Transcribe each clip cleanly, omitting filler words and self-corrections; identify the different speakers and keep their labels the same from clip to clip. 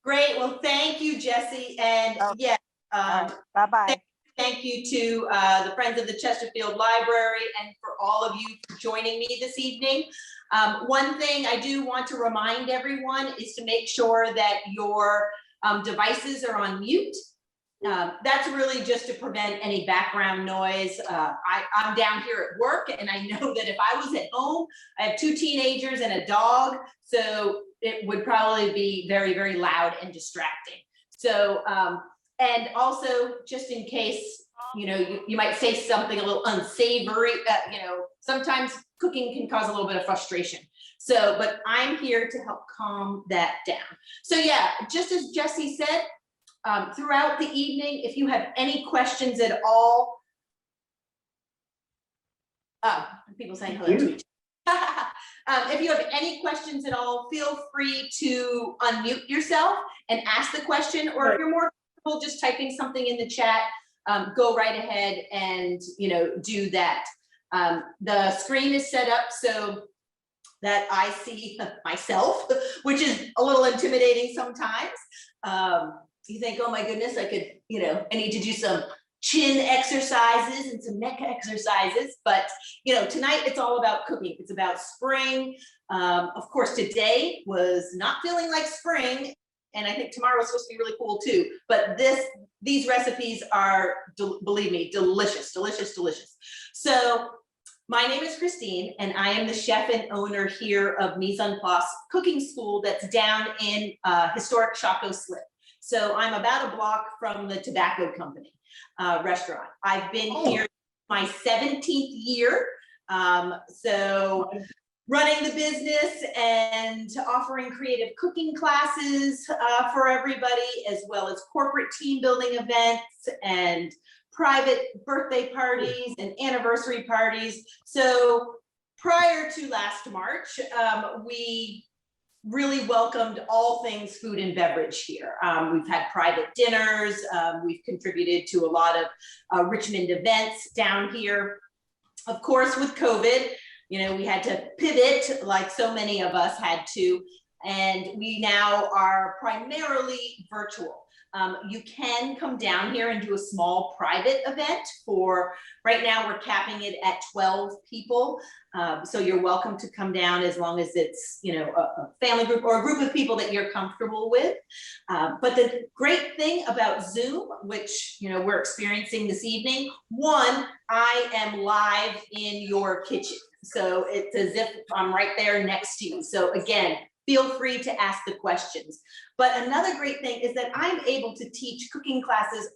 Speaker 1: Great. Well, thank you, Jesse. And
Speaker 2: Oh,
Speaker 1: yes,
Speaker 2: bye-bye.
Speaker 1: thank you to the Friends of the Chesterfield Library and for all of you for joining me this evening. One thing I do want to remind everyone is to make sure that your devices are on mute. That's really just to prevent any background noise. I'm down here at work, and I know that if I was at home, I have 2 teenagers and a dog, so it would probably be very, very loud and distracting. So, and also just in case, you might say something a little unsavory, sometimes cooking can cause a little bit of frustration. So, but I'm here to help calm that down. So yeah, just as Jesse said, throughout the evening, if you have any questions at all, people saying hello to each other. If you have any questions at all, feel free to unmute yourself and ask the question, or if you're more comfortable just typing something in the chat, go right ahead and do that. The screen is set up so that I see myself, which is a little intimidating sometimes. You think, oh my goodness, I could, I need to do some chin exercises and some neck exercises, but tonight it's all about cooking. It's about spring. Of course, today was not feeling like spring, and I think tomorrow is supposed to be really cool too. But these recipes are, believe me, delicious, delicious, delicious. So my name is Christine, and I am the chef and owner here of Mise Cooking School that's down in historic Chaco Slip. So I'm about a block from the tobacco company restaurant. I've been here my 17th year. So running the business and offering creative cooking classes for everybody, as well as corporate team building events and private birthday parties and anniversary parties. So prior to last March, we really welcomed all things food and beverage here. We've had private dinners. We've contributed to a lot of Richmond events down here. Of course, with COVID, we had to pivot like so many of us had to, and we now are primarily virtual. You can come down here and do a small private event right now we're capping it at 12 people. So you're welcome to come down as long as it's, a family group or a group of people that you're comfortable with. But the great thing about Zoom, which, we're experiencing this evening, one, I am live in your kitchen. So it's as if I'm right there next to you. So again, feel free to ask the questions. But another great thing is that I'm able to teach cooking classes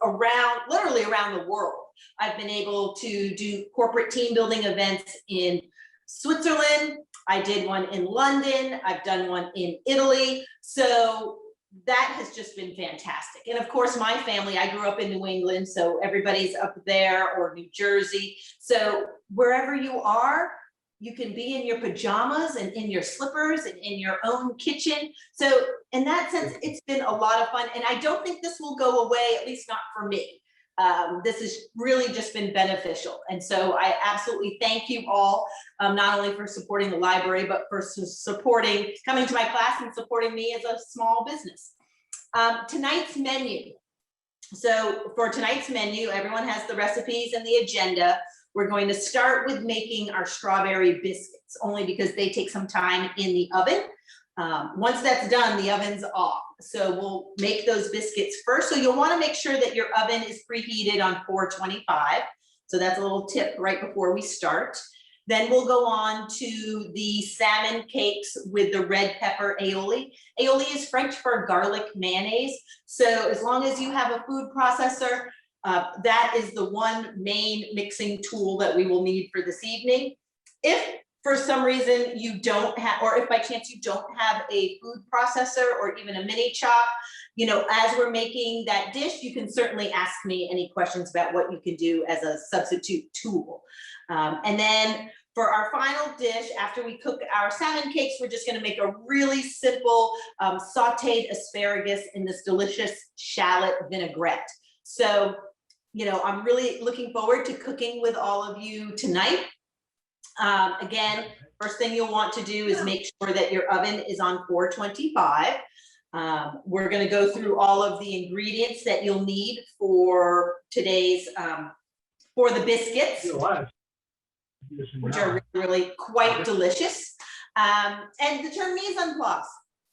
Speaker 1: literally around the world. I've been able to do corporate team building events in Switzerland. I did one in London. I've done one in Italy. So that has just been fantastic. And of course, my family, I grew up in New England, so everybody's up there, or New Jersey. So wherever you are, you can be in your pajamas and in your slippers and in your own kitchen. So in that sense, it's been a lot of fun. And I don't think this will go away, at least not for me. This has really just been beneficial. And so I absolutely thank you all, not only for supporting the library, but for coming to my class and supporting me as a small business. Tonight's menu. So for tonight's menu, everyone has the recipes and the agenda. We're going to start with making our strawberry biscuits, only because they take some time in the oven. Once that's done, the oven's off. So we'll make those biscuits first. So you'll want to make sure that your oven is preheated on 425. So that's a little tip right before we start. Then we'll go on to the salmon cakes with the red pepper aioli. Aioli is French for garlic mayonnaise. So as long as you have a food processor, that is the one main mixing tool that we will need for this evening. If for some reason you don't have, or if by chance you don't have a food processor or even a mini chop, as we're making that dish, you can certainly ask me any questions about what you can do as a substitute tool. And then for our final dish, after we cook our salmon cakes, we're just going to make a really simple sauteed asparagus in this delicious shallot vinaigrette. So, I'm really looking forward to cooking with all of you tonight. Again, first thing you'll want to do is make sure that your oven is on 425. We're going to go through all of the ingredients that you'll need for today's, for the biscuits, which are really quite delicious. And the term mise en place.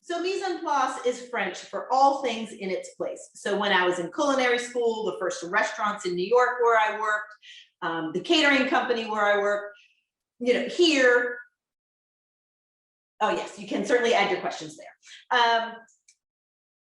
Speaker 1: So mise en place is French for all things in its place. So when I was in culinary school, the first restaurants in New York where I worked, the catering company where I worked, you know, here. Oh yes, you can certainly add your questions there.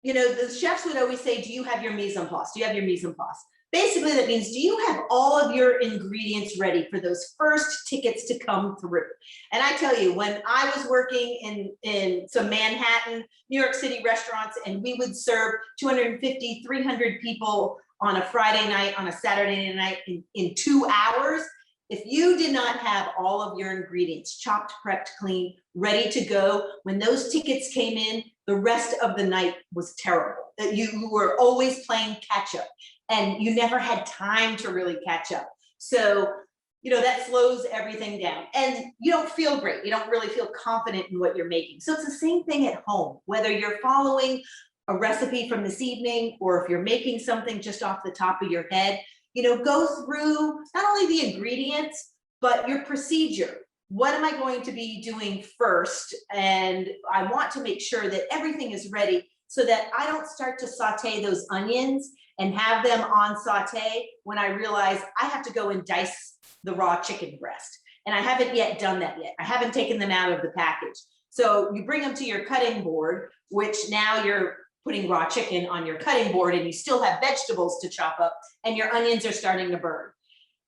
Speaker 1: You know, the chefs would always say, do you have your mise en place? Do you have your mise en place? Basically, that means, do you have all of your ingredients ready for those first tickets to come through? And I tell you, when I was working in some Manhattan, New York City restaurants, and we would serve 250, 300 people on a Friday night, on a Saturday night in 2 hours, if you did not have all of your ingredients chopped, prepped, clean, ready to go, when those tickets came in, the rest of the night was terrible. You were always playing catch up, and you never had time to really catch up. So, you know, that slows everything down, and you don't feel great. You don't really feel confident in what you're making. So it's the same thing at home, whether you're following a recipe from this evening, or if you're making something just off the top of your head, you know, go through not only the ingredients, but your procedure. What am I going to be doing first? And I want to make sure that everything is ready so that I don't start to saute those onions and have them on saute when I realize I have to go and dice the raw chicken breast. And I haven't yet done that yet. I haven't taken them out of the package. So you bring them to your cutting board, which now you're putting raw chicken on your cutting board, and you still have vegetables to chop up, and your onions are starting to burn.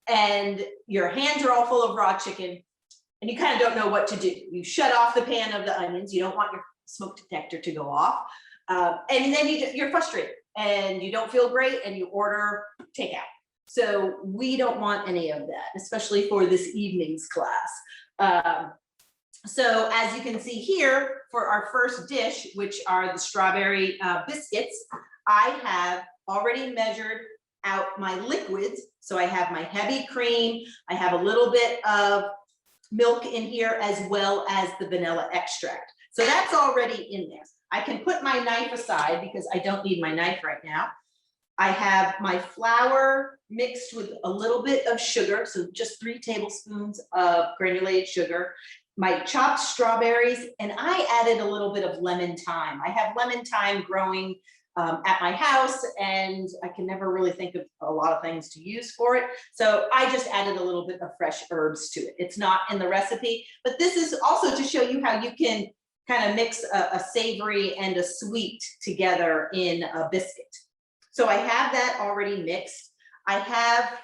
Speaker 1: And your hands are all full of raw chicken, and you kind of don't know what to do. You shut off the pan of the onions. You don't want your smoke detector to go off. And then you're frustrated and you don't feel great, and you order takeout. So we don't want any of that, especially for this evening's class. So as you can see here, for our first dish, which are the strawberry biscuits, I have already measured out my liquids. So I have my heavy cream, I have a little bit of milk in here, as well as the vanilla extract. So that's already in there. I can put my knife aside because I don't need my knife right now. I have my flour mixed with a little bit of sugar, so just 3 tablespoons of granulated sugar, my chopped strawberries, and I added a little bit of lemon thyme. I have lemon thyme growing at my house, and I can never really think of a lot of things to use for it. So I just added a little bit of fresh herbs to it. It's not in the recipe, but this is also to show you how you can kind of mix a savory and a sweet together in a biscuit. So I have that already mixed. I have,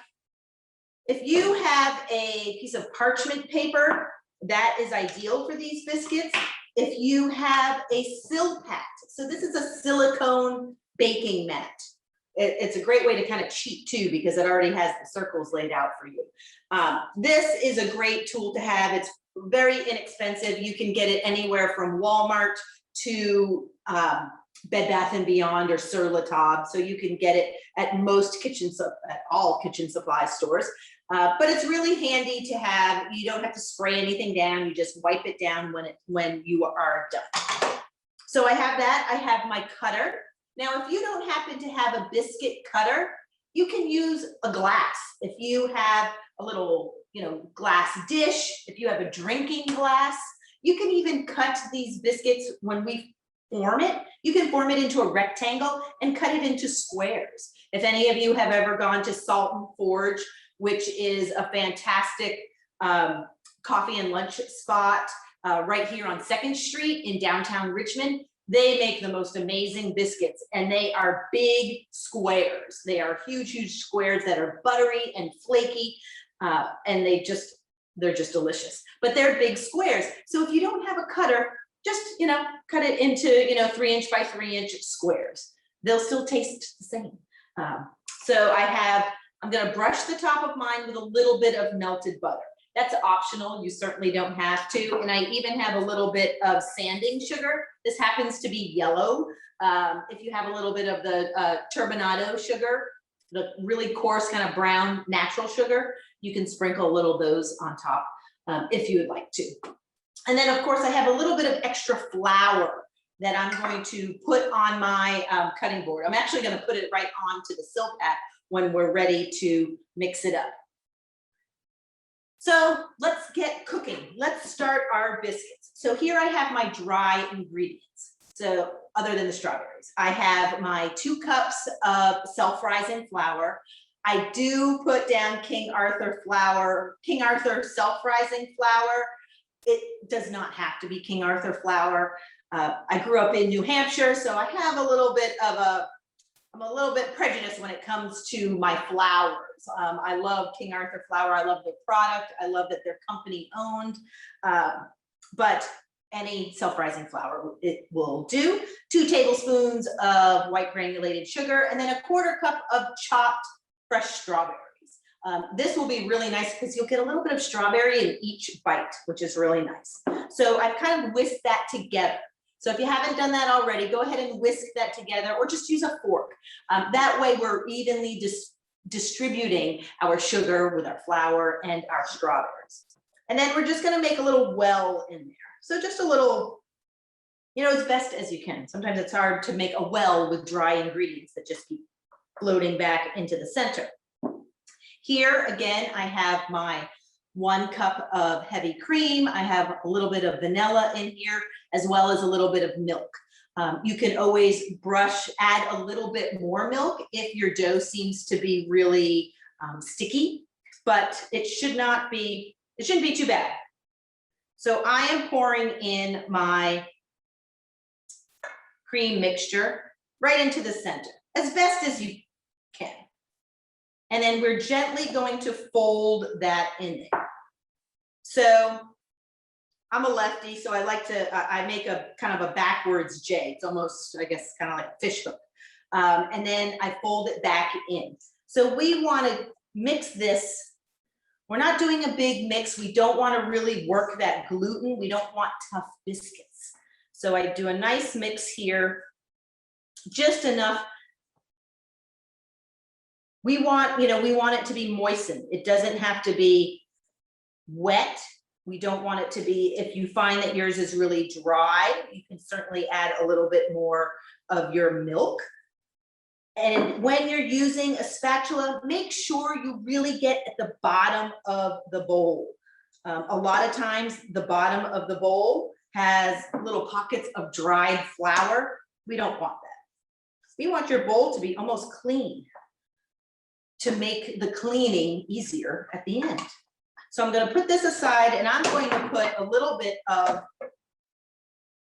Speaker 1: if you have a piece of parchment paper, that is ideal for these biscuits. If you have a Silpat, so this is a silicone baking mat. It's a great way to kind of cheat too, because it already has the circles laid out for you. This is a great tool to have. It's very inexpensive. You can get it anywhere from Walmart to Bed Bath & Beyond or Sur La Table. So you can get it at most at all kitchen supply stores. But it's really handy to have. You don't have to spray anything down. You just wipe it down when you are done. So I have that. I have my cutter. Now, if you don't happen to have a biscuit cutter, you can use a glass. If you have a little, glass dish, if you have a drinking glass, you can even cut these biscuits when we form it. You can form it into a rectangle and cut it into squares. If any of you have ever gone to Salt and Forge, which is a fantastic coffee and lunch spot right here on 2nd Street in downtown Richmond, they make the most amazing biscuits, and they are big squares. They are huge, huge squares that are buttery and flaky, and they're just delicious. But they're big squares. So if you don't have a cutter, just cut it into 3-inch by 3-inch squares. They'll still taste the same. So I'm going to brush the top of mine with a little bit of melted butter. That's optional. You certainly don't have to. And I even have a little bit of sanding sugar. This happens to be yellow. If you have a little bit of the turbinado sugar, the really coarse kind of brown natural sugar, you can sprinkle a little of those on top if you would like to. And then of course I have a little bit of extra flour that I'm going to put on my cutting board. I'm actually going to put it right onto the silk hat when we're ready to mix it up. So let's get cooking. Let's start our biscuits. So here I have my dry ingredients. So other than the strawberries, I have my 2 cups of self-rising flour. I do put down King Arthur flour, King Arthur self-rising flour. It does not have to be King Arthur flour. I grew up in New Hampshire, so I have a little bit of I'm a little bit prejudiced when it comes to my flours. I love King Arthur flour. I love their product. I love that they're company owned, but any self-rising flour, it will do. 2 tablespoons of white granulated sugar, and then a 1/4 cup of chopped fresh strawberries. This will be really nice because you'll get a little bit of strawberry in each bite, which is really nice. So I've kind of whisked that together. So if you haven't done that already, go ahead and whisk that together or just use a fork. That way we're evenly distributing our sugar with our flour and our strawberries. And then we're just gonna make a little well in there. So just a little, you know, as best as you can. Sometimes it's hard to make a well with dry ingredients that just keep floating back into the center. Here, again, I have my 1 cup of heavy cream. I have a little bit of vanilla in here, as well as a little bit of milk. You can always add a little bit more milk if your dough seems to be really sticky, but it shouldn't be too bad. So I am pouring in my cream mixture right into the center, as best as you can. And then we're gently going to fold that in there. So I'm a lefty, so I like to, I make a kind of a backwards J. It's almost, I guess, kind of like a fish hook. And then I fold it back in. So we want to mix this. We're not doing a big mix. We don't want to really work that gluten. We don't want tough biscuits. So I do a nice mix here, just enough. We want, you know, we want it to be moistened. It doesn't have to be wet. We don't want it to be, if you find that yours is really dry, you can certainly add a little bit more of your milk. And when you're using a spatula, make sure you really get at the bottom of the bowl. A lot of times the bottom of the bowl has little pockets of dried flour. We don't want that. We want your bowl to be almost clean to make the cleaning easier at the end. So I'm going to put this aside, and I'm going to put a little bit of,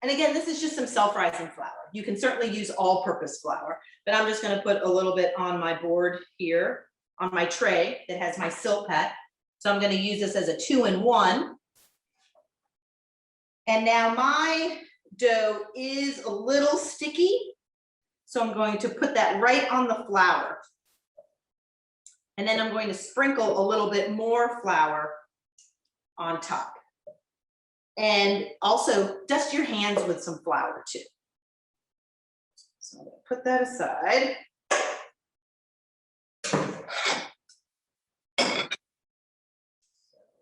Speaker 1: and again, this is just some self-rising flour. You can certainly use all-purpose flour, but I'm just going to put a little bit on my board here, on my tray that has my silk hat. So I'm going to use this as a 2-in-1. And now my dough is a little sticky, so I'm going to put that right on the flour. And then I'm going to sprinkle a little bit more flour on top. And also dust your hands with some flour too. So I'm going to put that aside.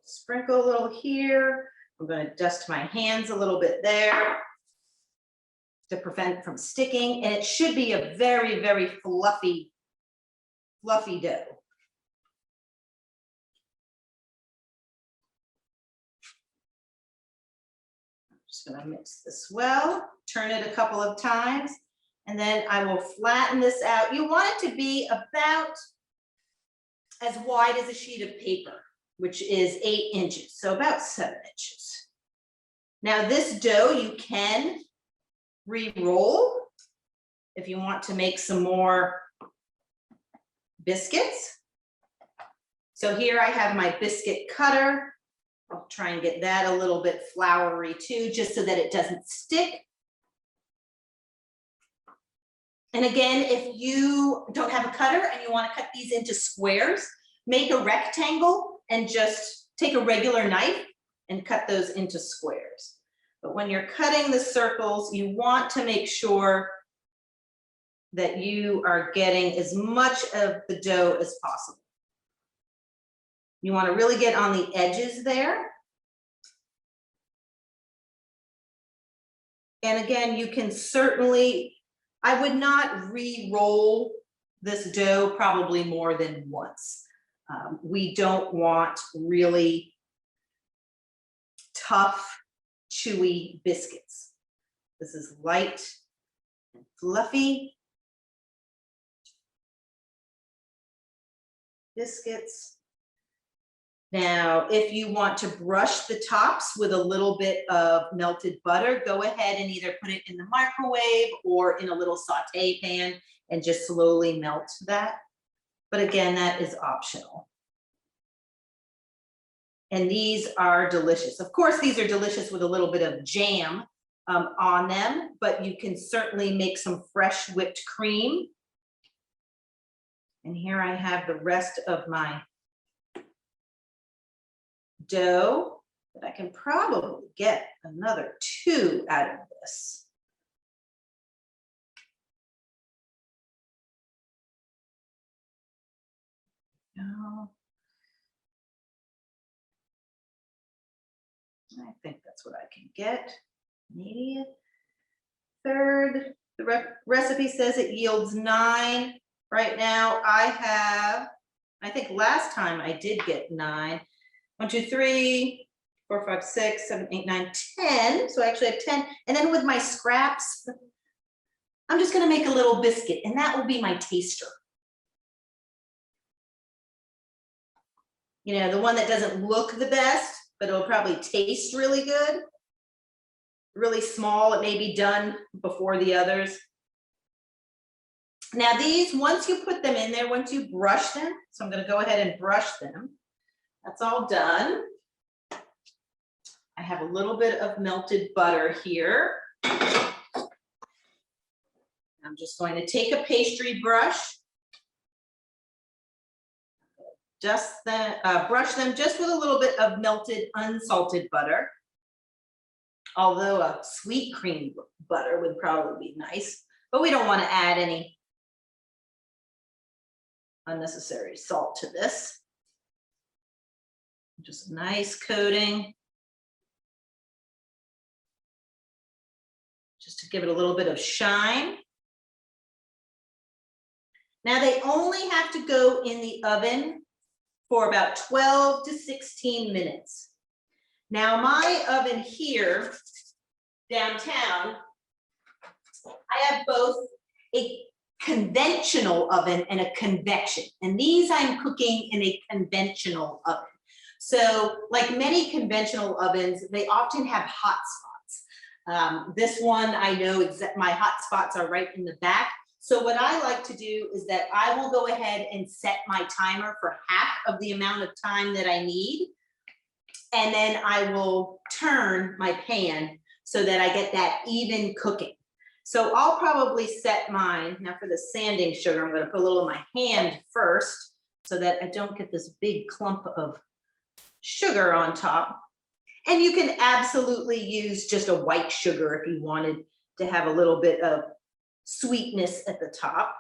Speaker 1: Sprinkle a little here. I'm going to dust my hands a little bit there to prevent from sticking. And it should be a very, very fluffy dough. Just going to mix this well, turn it a couple of times, and then I will flatten this out. You want it to be about as wide as a sheet of paper, which is 8 inches, so about 7 inches. Now this dough you can re-roll if you want to make some more biscuits. So here I have my biscuit cutter. I'll try and get that a little bit floury too, just so that it doesn't stick. And again, if you don't have a cutter and you want to cut these into squares, make a rectangle and just take a regular knife and cut those into squares. But when you're cutting the circles, you want to make sure that you are getting as much of the dough as possible. You want to really get on the edges there. And again, you can certainly, I would not re-roll this dough probably more than once. We don't want really tough, chewy biscuits. This is light and fluffy biscuits. Now, if you want to brush the tops with a little bit of melted butter, go ahead and either put it in the microwave or in a little saute pan and just slowly melt that. But again, that is optional. And these are delicious. Of course, these are delicious with a little bit of jam on them, but you can certainly make some fresh whipped cream. And here I have the rest of my dough, but I can probably get another 2 out of this. No. I think that's what I can get. Maybe a third. The recipe says it yields 9. Right now I think last time I did get 9. 1, 2, 3, 4, 5, 6, 7, 8, 9, 10. So I actually have 10. And then with my scraps, I'm just gonna make a little biscuit and that will be my taster. You know, the one that doesn't look the best, but it'll probably taste really good. Really small, it may be done before the others. Now these, once you put them in there, once you brush them, so I'm gonna go ahead and brush them. That's all done. I have a little bit of melted butter here. I'm just going to take a pastry brush, brush them just with a little bit of melted unsalted butter. Although a sweet cream butter would probably be nice, but we don't want to add any unnecessary salt to this. Just a nice coating. Just to give it a little bit of shine. Now they only have to go in the oven for about 12 to 16 minutes. Now my oven here downtown, I have both a conventional oven and a convection. And these I'm cooking in a conventional oven. So like many conventional ovens, they often have hot spots. This one, I know my hot spots are right in the back. So what I like to do is that I will go ahead and set my timer for half of the amount of time that I need. And then I will turn my pan so that I get that even cooking. So I'll probably set mine, now for the sanding sugar, I'm gonna put a little in my hand first so that I don't get this big clump of sugar on top. And you can absolutely use just a white sugar if you wanted to have a little bit of sweetness at the top.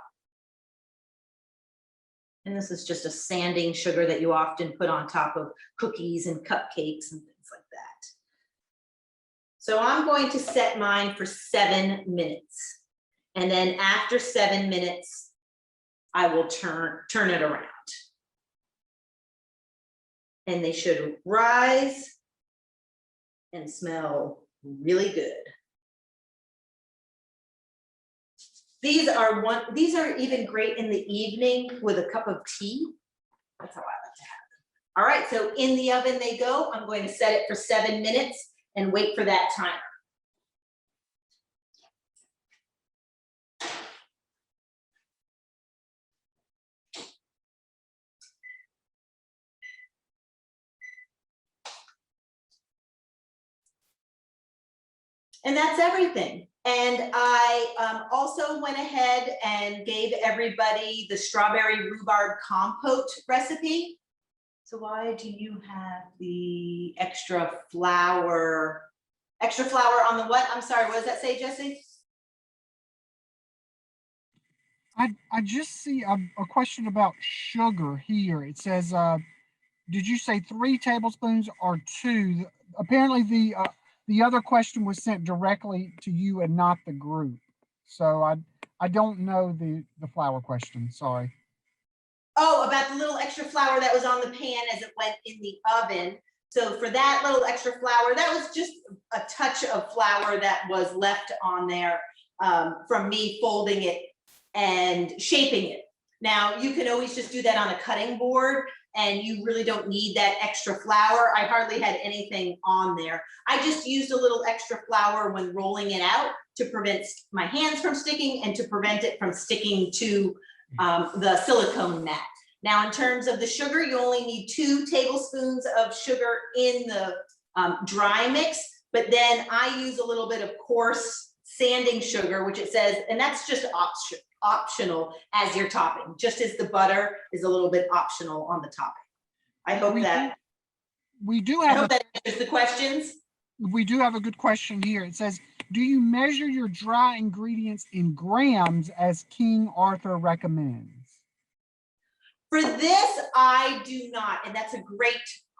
Speaker 1: And this is just a sanding sugar that you often put on top of cookies and cupcakes and things like that. So I'm going to set mine for 7 minutes. And then after 7 minutes, I will turn it around. And they should rise and smell really good. These are even great in the evening with a cup of tea. That's how I like to have them. All right, so in the oven they go. I'm going to set it for 7 minutes and wait for that timer. And that's everything. And I also went ahead and gave everybody the strawberry rhubarb compote recipe. So why do you have the extra flour on the what? I'm sorry, what does that say, Jesse?
Speaker 3: I just see a question about sugar here. It says, did you say 3 tablespoons or 2? Apparently the other question was sent directly to you and not the group. So I don't know the flour question, sorry.
Speaker 1: Oh, about the little extra flour that was on the pan as it went in the oven. So for that little extra flour, that was just a touch of flour that was left on there from me folding it and shaping it. Now, you can always just do that on a cutting board, and you really don't need that extra flour. I hardly had anything on there. I just used a little extra flour when rolling it out to prevent my hands from sticking and to prevent it from sticking to the silicone mat. Now, in terms of the sugar, you only need 2 tablespoons of sugar in the dry mix, but then I use a little bit of coarse sanding sugar, which it says, and that's just optional as your topping, just as the butter is a little bit optional on the topping. I hope that answers the questions.
Speaker 3: We do have a good question here. It says, do you measure your dry ingredients in grams as King Arthur recommends?
Speaker 1: For this, I do not, and that's a great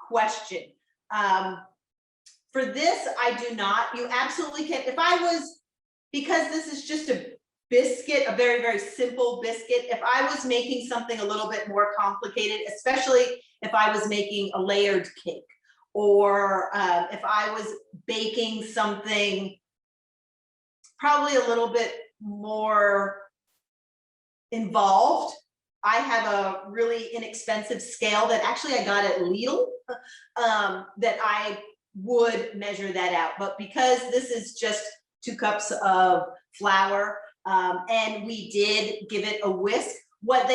Speaker 1: question. For this, I do not. You absolutely can. If I was, because this is just a biscuit, a very, very simple biscuit, if I was making something a little bit more complicated, especially if I was making a layered cake, or if I was baking something probably a little bit more involved, I have a really inexpensive scale that actually I got at Lidl that I would measure that out. But because this is just 2 cups of flour and we did give it a whisk, what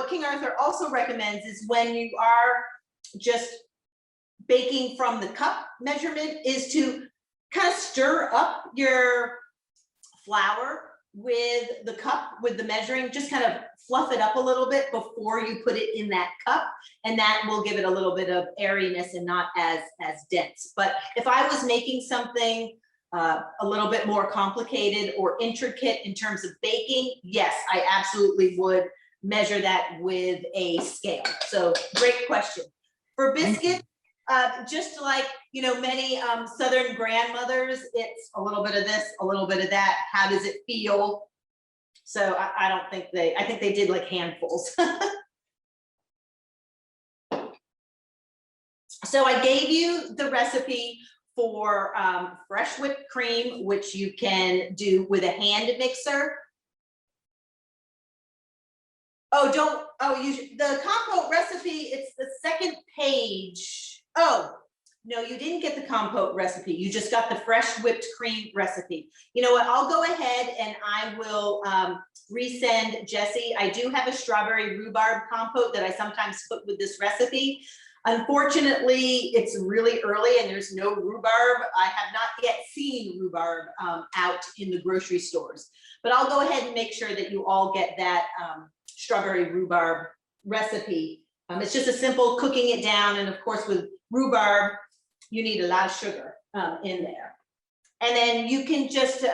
Speaker 1: King Arthur also recommends is when you are just baking from the cup measurement is to kind of stir up your flour with the cup, with the measuring, just kind of fluff it up a little bit before you put it in that cup, and that will give it a little bit of airiness and not as dense. But if I was making something a little bit more complicated or intricate in terms of baking, yes, I absolutely would measure that with a scale. So great question. For biscuits, just like, you know, many Southern grandmothers, it's a little bit of this, a little bit of that. How does it feel? So I don't think I think they did like handfuls. So I gave you the recipe for fresh whipped cream, which you can do with a hand mixer. The compote recipe, it's the second page. Oh, no, you didn't get the compote recipe. You just got the fresh whipped cream recipe. You know what? I'll go ahead and I will resend Jesse. I do have a strawberry rhubarb compote that I sometimes put with this recipe. Unfortunately, it's really early and there's no rhubarb. I have not yet seen rhubarb out in the grocery stores, but I'll go ahead and make sure that you all get that strawberry rhubarb recipe. It's just a simple cooking it down, and of course with rhubarb, you need a lot of sugar in there. And then you can just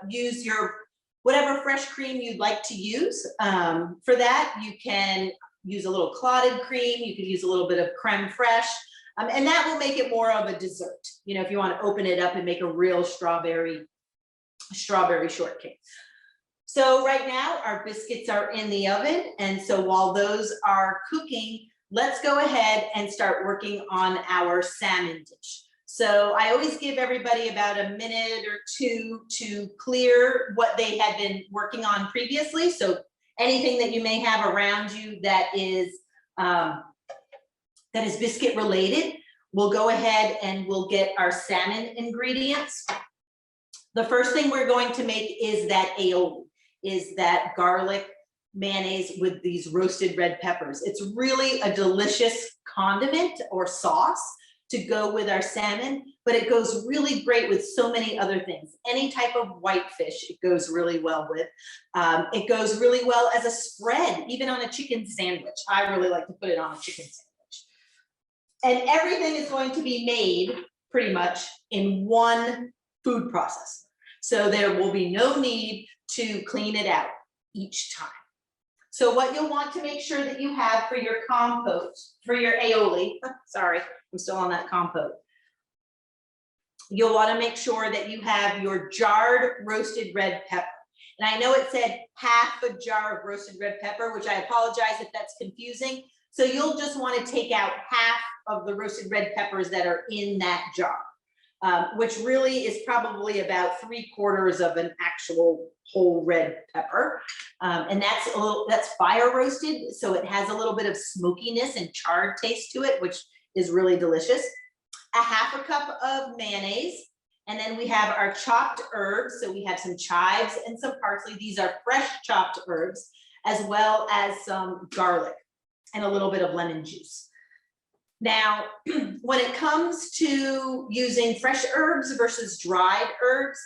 Speaker 1: use your whatever fresh cream you'd like to use. For that, you can use a little clotted cream, you can use a little bit of creme fraiche, and that will make it more of a dessert. You know, if you want to open it up and make a real strawberry shortcake. So right now our biscuits are in the oven, and so while those are cooking, let's go ahead and start working on our salmon dish. So I always give everybody about a minute or 2 to clear what they had been working on previously. So anything that you may have around you that is biscuit related, we'll go ahead and we'll get our salmon ingredients. The first thing we're going to make is that aioli, is that garlic mayonnaise with these roasted red peppers. It's really a delicious condiment or sauce to go with our salmon, but it goes really great with so many other things. Any type of white fish, it goes really well with. It goes really well as a spread, even on a chicken sandwich. I really like to put it on a chicken sandwich. And everything is going to be made pretty much in one food processor. So there will be no need to clean it out each time. So what you'll want to make sure that you have for your compote, for your aioli, sorry, I'm still on that compote. you'll want to make sure that you have your jarred roasted red pepper. And I know it said half a jar of roasted red pepper, which I apologize if that's confusing. So you'll just want to take out half of the roasted red peppers that are in that jar, which really is probably about 3/4 of an actual whole red pepper. And that's fire roasted, so it has a little bit of smokiness and charred taste to it, which is really delicious. A 1/2 cup of mayonnaise. And then we have our chopped herbs. So we have some chives and some parsley. These are fresh chopped herbs, as well as some garlic and a little bit of lemon juice. Now, when it comes to using fresh herbs versus dried herbs,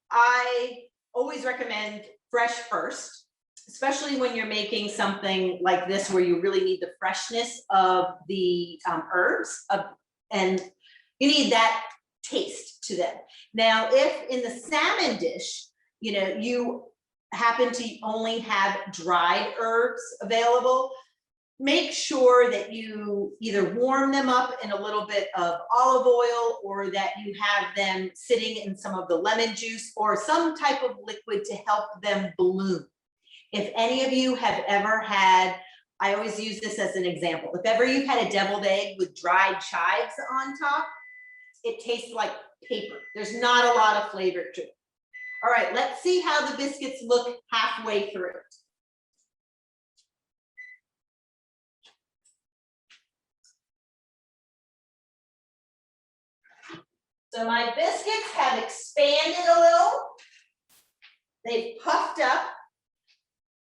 Speaker 1: I always recommend fresh first, especially when you're making something like this where you really need the freshness of the herbs, and you need that taste to them. Now, if in the salmon dish, you happen to only have dried herbs available, make sure that you either warm them up in a little bit of olive oil, or that you have them sitting in some of the lemon juice or some type of liquid to help them bloom. If any of you have ever had, I always use this as an example, if ever you've had a deviled egg with dried chives on top, it tastes like paper. There's not a lot of flavor to it. All right, let's see how the biscuits look halfway through. So my biscuits have expanded a little. They've puffed up,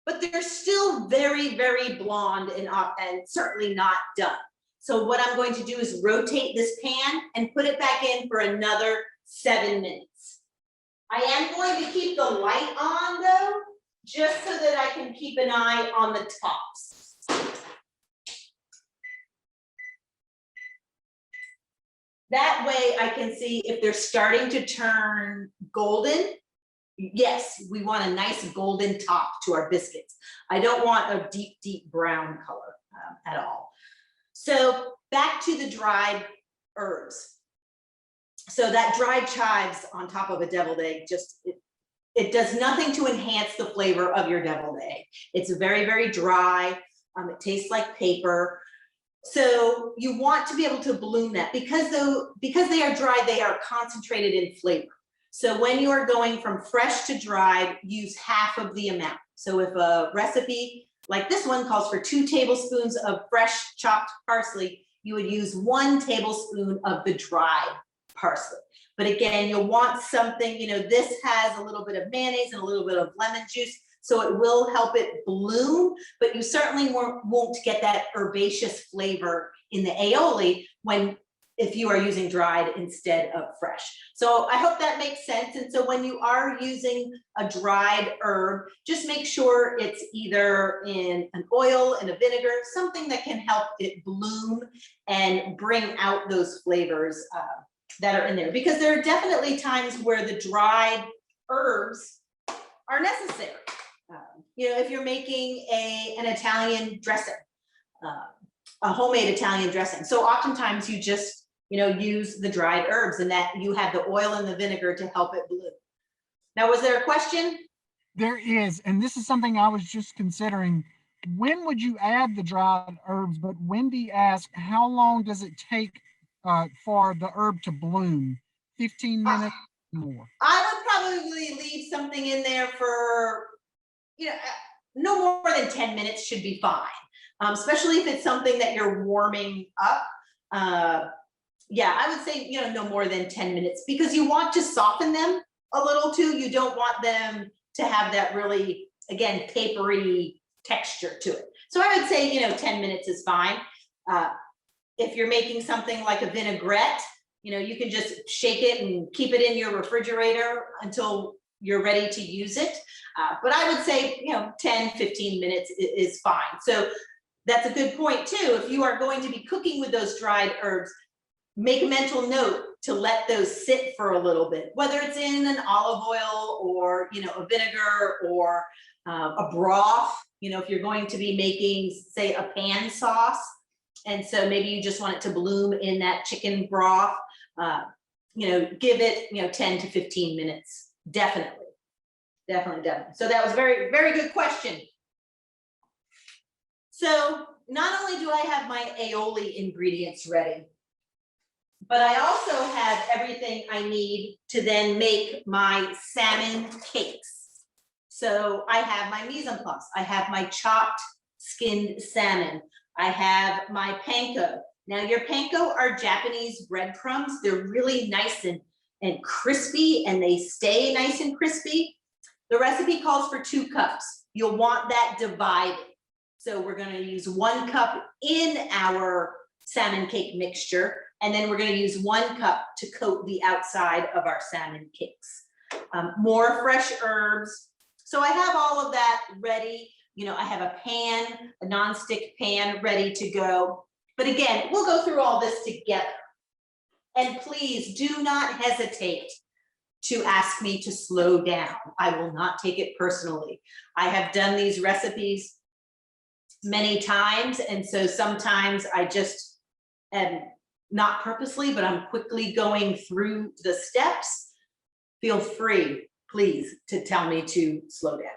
Speaker 1: but they're still very, very blonde and certainly not done. So what I'm going to do is rotate this pan and put it back in for another 7 minutes. I am going to keep the light on though, just so that I can keep an eye on the tops. That way I can see if they're starting to turn golden. Yes, we want a nice golden top to our biscuits. I don't want a deep, deep brown color at all. So back to the dried herbs. So that dried chives on top of a deviled egg, it does nothing to enhance the flavor of your deviled egg. It's very, very dry. It tastes like paper. So you want to be able to bloom that because they are dry, they are concentrated in flavor. So when you are going from fresh to dried, use half of the amount. So if a recipe like this one calls for 2 tablespoons of fresh chopped parsley, you would use 1 tablespoon of the dried parsley. But again, you'll want something, this has a little bit of mayonnaise and a little bit of lemon juice, so it will help it bloom, but you certainly won't get that herbaceous flavor in the aioli if you are using dried instead of fresh. So I hope that makes sense. And so when you are using a dried herb, just make sure it's either in an oil, in a vinegar, something that can help it bloom and bring out those flavors that are in there. Because there are definitely times where the dried herbs are necessary. If you're making an Italian dressing, a homemade Italian dressing. So oftentimes you just use the dried herbs, and that you have the oil and the vinegar to help it bloom. Now, was there a question?
Speaker 3: There is, and this is something I was just considering. When would you add the dried herbs? But Wendy asked, how long does it take for the herb to bloom? 15 minutes more.
Speaker 1: I would probably leave something in there for, no more than 10 minutes should be fine. Especially if it's something that you're warming up. Yeah, I would say, no more than 10 minutes, because you want to soften them a little too. You don't want them to have that really, again, papery texture to it. So I would say, 10 minutes is fine. If you're making something like a vinaigrette, you can just shake it and keep it in your refrigerator until you're ready to use it. But I would say, 10, 15 minutes is fine. So that's a good point too. If you are going to be cooking with those dried herbs, make a mental note to let those sit for a little bit, whether it's in an olive oil or, a vinegar or a broth, if you're going to be making, say, a pan sauce. And so maybe you just want it to bloom in that chicken broth. give it, 10 to 15 minutes, definitely. Definitely. So that was very, very good question. So not only do I have my aioli ingredients ready, but I also have everything I need to then make my salmon cakes. So I have my mise en place, I have my chopped skinned salmon, I have my panko. Now your panko are Japanese breadcrumbs. They're really nice and crispy, and they stay nice and crispy. The recipe calls for 2 cups. You'll want that divided. So we're gonna use 1 cup in our salmon cake mixture, and then we're gonna use 1 cup to coat the outside of our salmon cakes. More fresh herbs. So I have all of that ready. I have a pan, a nonstick pan ready to go. But again, we'll go through all this together. And please do not hesitate to ask me to slow down. I will not take it personally. I have done these recipes many times, and so sometimes I just am not purposely, but I'm quickly going through the steps. Feel free, please, to tell me to slow down.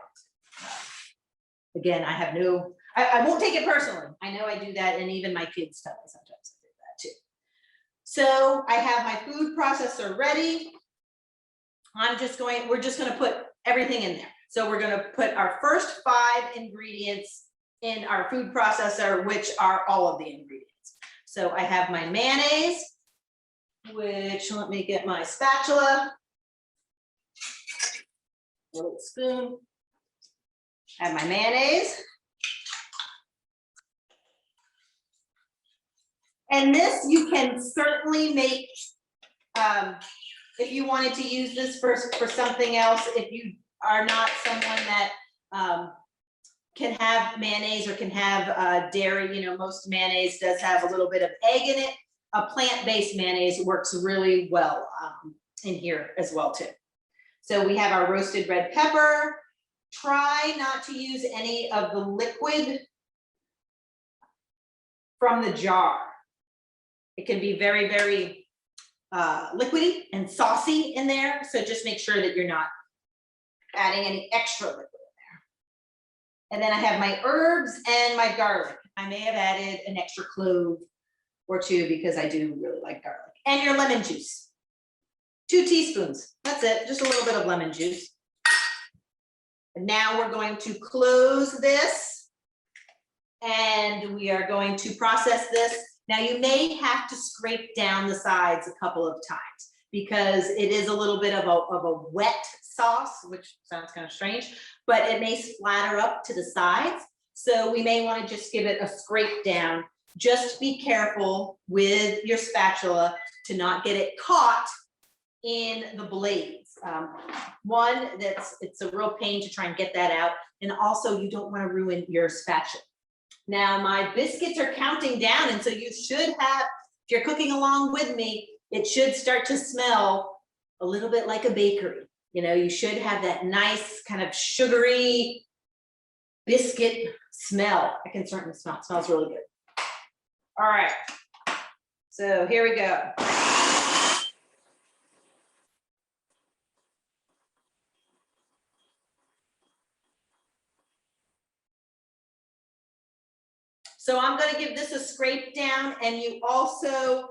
Speaker 1: Again, I won't take it personally. I know I do that, and even my kids tell me sometimes I do that too. So I have my food processor ready. We're just gonna put everything in there. So we're gonna put our first 5 ingredients in our food processor, which are all of the ingredients. So I have my mayonnaise, which, let me get my spatula, a little spoon. I have my mayonnaise. And this you can certainly make, if you wanted to use this for something else, if you are not someone that can have mayonnaise or can have dairy, most mayonnaise does have a little bit of egg in it. A plant-based mayonnaise works really well in here as well too. So we have our roasted red pepper. Try not to use any of the liquid from the jar. It can be very, very liquidy and saucy in there. So just make sure that you're not adding any extra liquid in there. And then I have my herbs and my garlic. I may have added an extra clove or 2 because I do really like garlic. And your lemon juice. 2 teaspoons, that's it, just a little bit of lemon juice. And now we're going to close this and we are going to process this. Now you may have to scrape down the sides a couple of times because it is a little bit of a wet sauce, which sounds kind of strange, but it may splatter up to the sides. So we may want to just give it a scrape down. Just be careful with your spatula to not get it caught in the blades. One, it's a real pain to try and get that out. And also you don't want to ruin your spatula. Now my biscuits are counting down, and so you should have, if you're cooking along with me, it should start to smell a little bit like a bakery. You should have that nice kind of sugary biscuit smell. I can certainly smell, it smells really good. All right, so here we go. So I'm going to give this a scrape down, and you also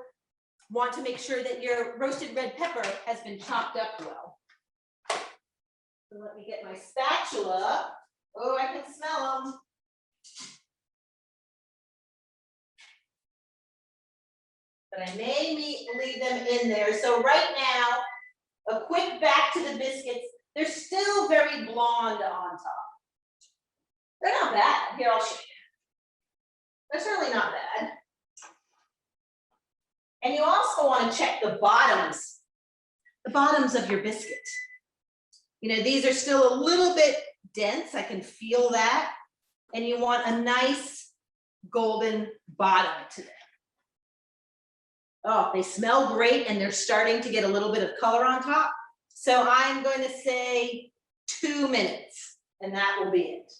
Speaker 1: want to make sure that your roasted red pepper has been chopped up well. So let me get my spatula. Oh, I can smell them. But I may leave them in there. So right now, a quick back to the biscuits. They're still very blonde on top. They're not bad. Here, I'll show you. They're certainly not bad. And you also want to check the bottoms of your biscuits. These are still a little bit dense. I can feel that. And you want a nice golden bottom to them. Oh, they smell great, and they're starting to get a little bit of color on top. So I'm going to say 2 minutes, and that will be it.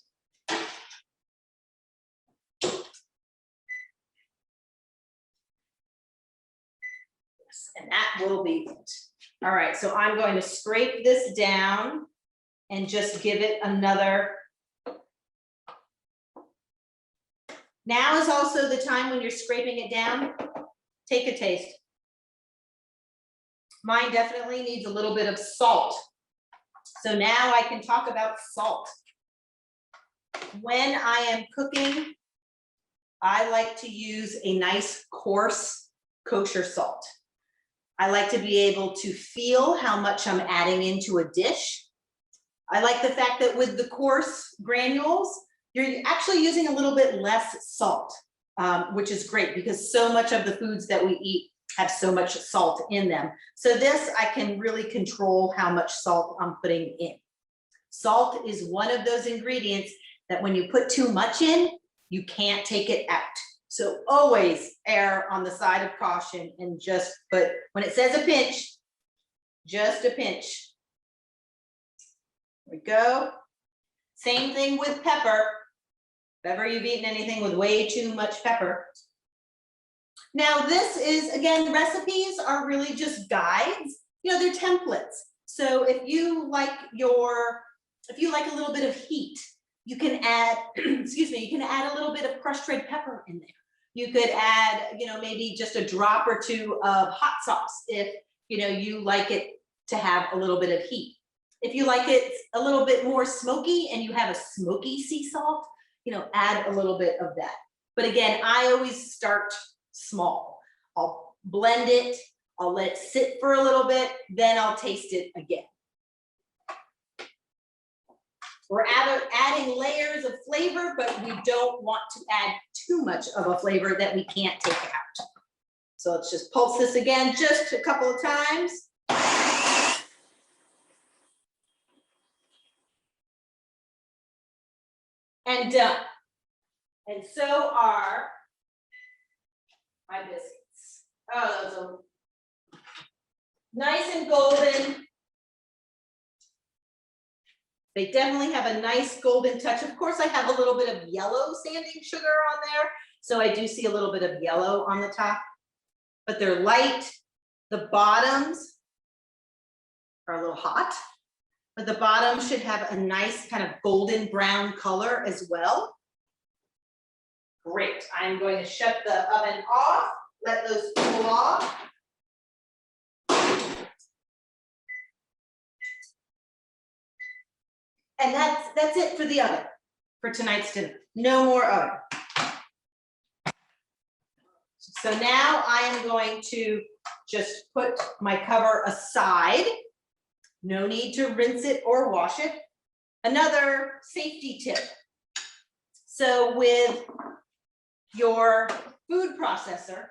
Speaker 1: Yes, and that will be it. All right, so I'm going to scrape this down and just give it another. Now is also the time when you're scraping it down, take a taste. Mine definitely needs a little bit of salt. So now I can talk about salt. When I am cooking, I like to use a nice coarse kosher salt. I like to be able to feel how much I'm adding into a dish. I like the fact that with the coarse granules, you're actually using a little bit less salt, which is great because so much of the foods that we eat have so much salt in them. So this, I can really control how much salt I'm putting in. Salt is one of those ingredients that when you put too much in, you can't take it out. So always err on the side of caution and just put, when it says a pinch, just a pinch. There we go. Same thing with pepper. If ever you've eaten anything with way too much pepper. Now this is, again, recipes are really just guides. You know, they're templates. So if you like a little bit of heat, you can add, excuse me, you can add a little bit of crushed red pepper in there. You could add, you know, maybe just a drop or two of hot sauce if, you know, you like it to have a little bit of heat. If you like it a little bit more smoky and you have a smoky sea salt, you know, add a little bit of that. But again, I always start small. I'll blend it, I'll let it sit for a little bit, then I'll taste it again. We're adding layers of flavor, but we don't want to add too much of a flavor that we can't take out. So let's just pulse this again just a couple of times. And done. And so are my biscuits. Oh, those are nice and golden. They definitely have a nice golden touch. Of course, I have a little bit of yellow sanding sugar on there, so I do see a little bit of yellow on the top, but they're light. The bottoms are a little hot, but the bottom should have a nice kind of golden brown color as well. Great. I'm going to shut the oven off, let those cool off. And that's it for the oven for tonight's dinner. No more oven. So now I am going to just put my cover aside. No need to rinse it or wash it. Another safety tip. So with your food processor,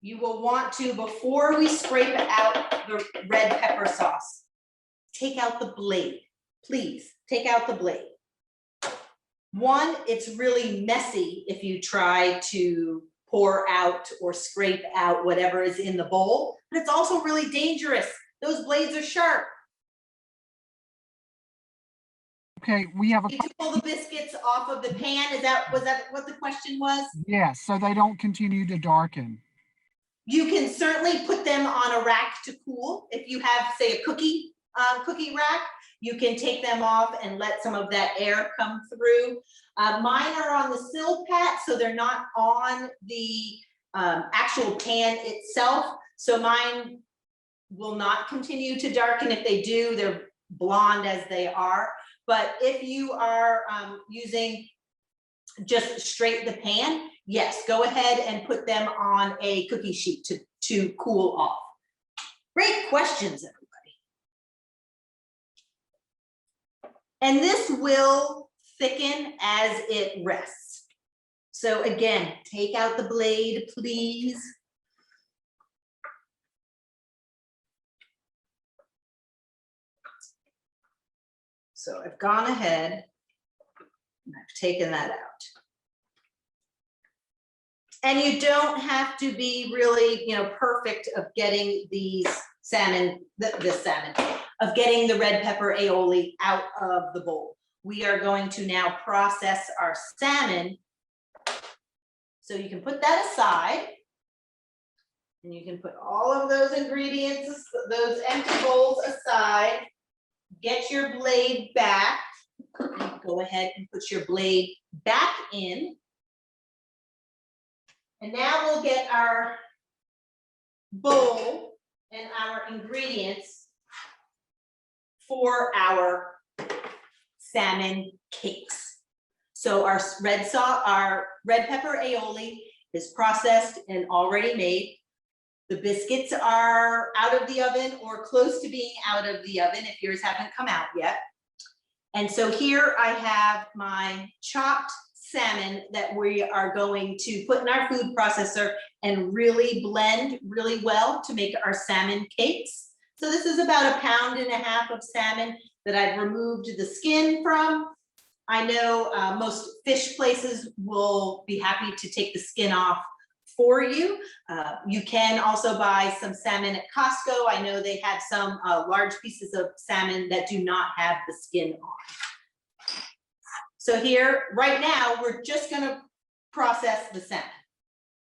Speaker 1: you will want to, before we scrape out the red pepper sauce, take out the blade. Please take out the blade. One, it's really messy if you try to pour out or scrape out whatever is in the bowl, but it's also really dangerous. Those blades are sharp.
Speaker 3: Okay, we have a.
Speaker 1: Need to pull the biscuits off of the pan. Was that what the question was?
Speaker 3: Yes, so they don't continue to darken.
Speaker 1: You can certainly put them on a rack to cool. If you have, say, a cookie rack, you can take them off and let some of that air come through. Mine are on the Silpat, so they're not on the actual pan itself. So mine will not continue to darken. If they do, they're blonde as they are. But if you are using just straight the pan, yes, go ahead and put them on a cookie sheet to cool off. Great questions, everybody. And this will thicken as it rests. So again, take out the blade, please. So I've gone ahead and I've taken that out. And you don't have to be really, perfect of getting these salmon, this salmon, of getting the red pepper aioli out of the bowl. We are going to now process our salmon. So you can put that aside. And you can put all of those ingredients, those empty bowls aside. Get your blade back. Go ahead and put your blade back in. And now we'll get our bowl and our ingredients for our salmon cakes. So our red pepper aioli is processed and already made. The biscuits are out of the oven or close to being out of the oven if yours haven't come out yet. And so here I have my chopped salmon that we are going to put in our food processor and really blend really well to make our salmon cakes. So this is about 1.5 pounds of salmon that I've removed the skin from. I know most fish places will be happy to take the skin off for you. You can also buy some salmon at Costco. I know they have some large pieces of salmon that do not have the skin on. So here, right now, we're just gonna process the salmon.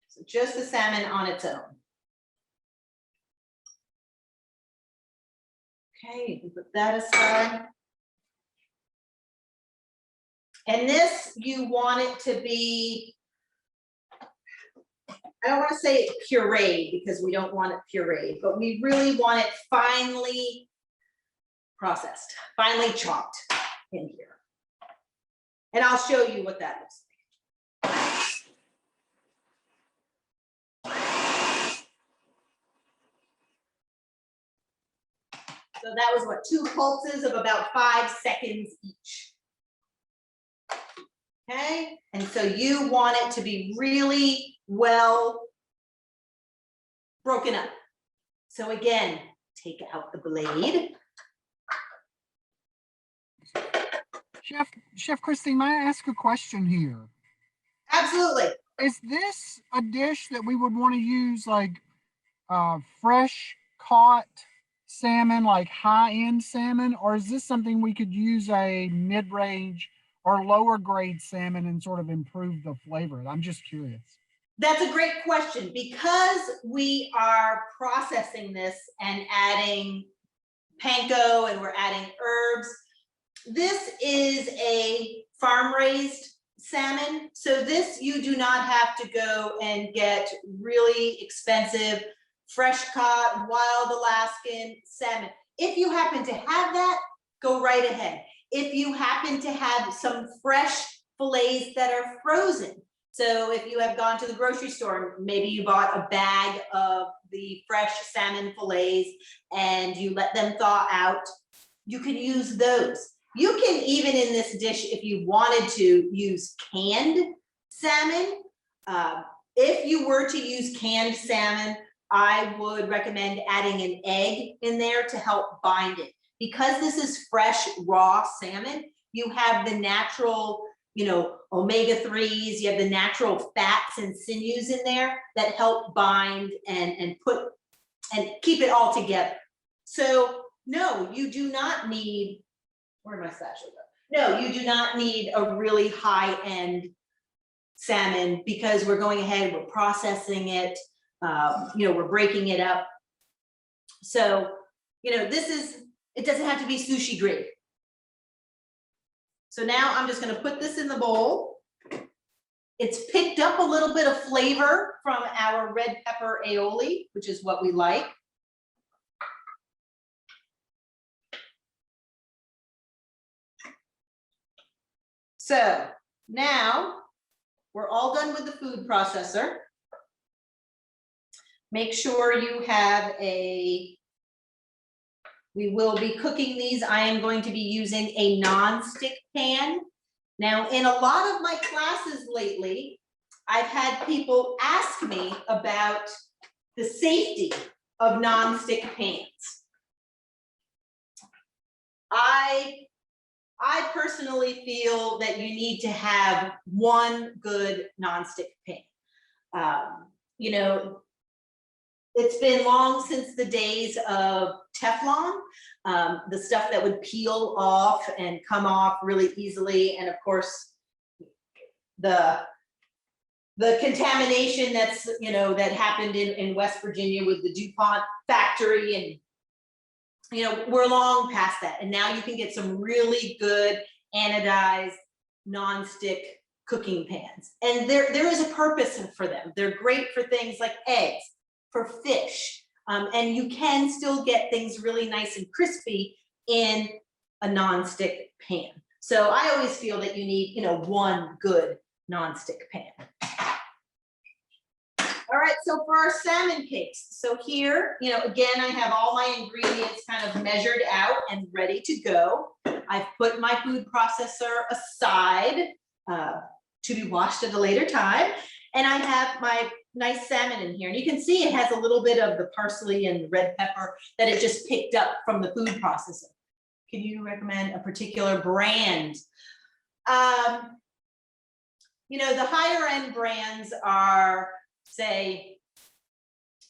Speaker 1: So just the salmon on its own. Okay, you can put that aside. And this, you want it to be, I don't want to say pureed because we don't want it pureed, but we really want it finely processed, finely chopped in here. And I'll show you what that looks like. So that was what, 2 pulses of about 5 seconds each. Okay, and so you want it to be really well broken up. So again, take out the blade.
Speaker 3: Chef Christine, may I ask a question here?
Speaker 1: Absolutely.
Speaker 3: Is this a dish that we would want to use like fresh caught salmon, like high-end salmon, or is this something we could use a mid-range or lower grade salmon and sort of improve the flavor? I'm just curious.
Speaker 1: That's a great question. Because we are processing this and adding panko and we're adding herbs, this is a farm-raised salmon. So this, you do not have to go and get really expensive, fresh caught, wild Alaskan salmon. If you happen to have that, go right ahead. If you happen to have some fresh fillets that are frozen, so if you have gone to the grocery store, maybe you bought a bag of the fresh salmon fillets and you let them thaw out, you can use those. You can even in this dish, if you wanted to, use canned salmon. If you were to use canned salmon, I would recommend adding an egg in there to help bind it. Because this is fresh, raw salmon, you have the natural, omega-3s, you have the natural fats and sinews in there that help bind and keep it all together. So no, you do not need, where my spatula go? No, you do not need a really high-end salmon because we're going ahead, we're processing it, we're breaking it up. So, it doesn't have to be sushi grade. So now I'm just gonna put this in the bowl. It's picked up a little bit of flavor from our red pepper aioli, which is what we like. So now we're all done with the food processor. Make sure you have we will be cooking these. I am going to be using a non-stick pan. Now, in a lot of my classes lately, I've had people ask me about the safety of non-stick pans. I personally feel that you need to have one good non-stick pan. It's been long since the days of Teflon, the stuff that would peel off and come off really easily. And of course, the the contamination that's, you know, that happened in West Virginia with the DuPont factory, and, you know, we're long past that. And now you can get some really good anodized nonstick cooking pans. And there is a purpose for them. They're great for things like eggs, for fish. And you can still get things really nice and crispy in a nonstick pan. So I always feel that you need, you know, one good nonstick pan. All right, so for our salmon cakes, so here, you know, again, I have all my ingredients kind of measured out and ready to go. I've put my food processor aside to be washed at a later time. And I have my nice salmon in here. And you can see it has a little bit of the parsley and red pepper that it just picked up from the food processor. Can you recommend a particular brand? You know, the higher end brands are, say,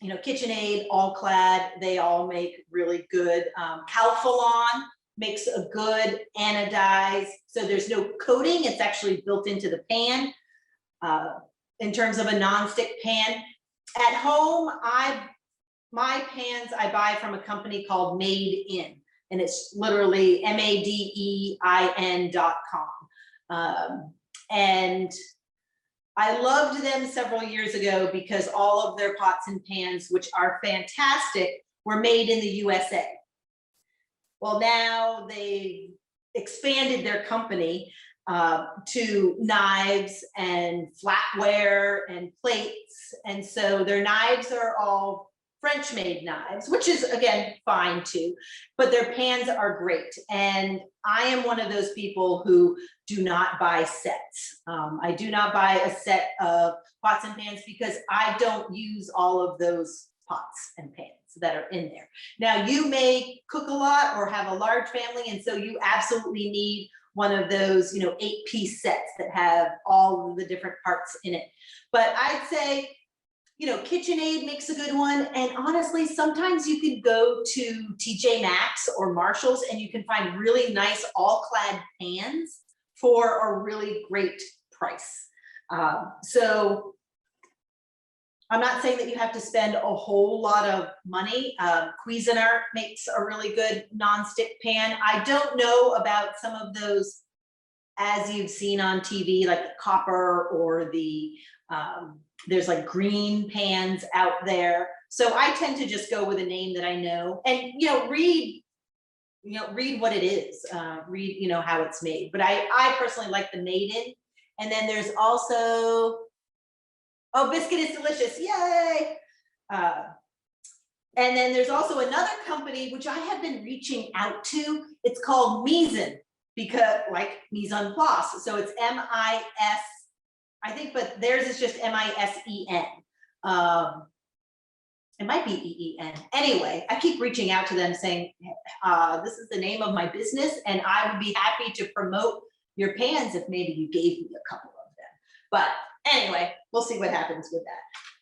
Speaker 1: you know, KitchenAid, All Clad, they all make really good. Calphalon makes a good anodized, so there's no coating, it's actually built into the pan. In terms of a nonstick pan. At home, my pans I buy from a company called Made In, and it's literally madein.com. And I loved them several years ago because all of their pots and pans, which are fantastic, were made in the USA. Well, now they expanded their company to knives and flatware and plates. And so their knives are all French made knives, which is, again, fine too, but their pans are great. And I am one of those people who do not buy sets. I do not buy a set of pots and pans because I don't use all of those pots and pans that are in there. Now, you may cook a lot or have a large family, and so you absolutely need one of those, you know, 8-piece sets that have all of the different parts in it. But I'd say, you know, KitchenAid makes a good one. And honestly, sometimes you could go to TJ Maxx or Marshall's and you can find really nice all-clad pans for a really great price. So I'm not saying that you have to spend a whole lot of money. Cuisinart makes a really good nonstick pan. I don't know about some of those, as you've seen on TV, like the copper or the, there's like green pans out there. So I tend to just go with a name that I know and, you know, read what it is, read, you know, how it's made. But I personally like the Made In. And then there's also, oh, biscuit is delicious, yay. And then there's also another company, which I have been reaching out to. It's called Mise, because like mise en place. So it's M-I-S, I think, but theirs is just M-I-S-E-N. It might be E-E-N. Anyway, I keep reaching out to them saying, this is the name of my business and I would be happy to promote your pans if maybe you gave me a couple of them. But anyway, we'll see what happens with that.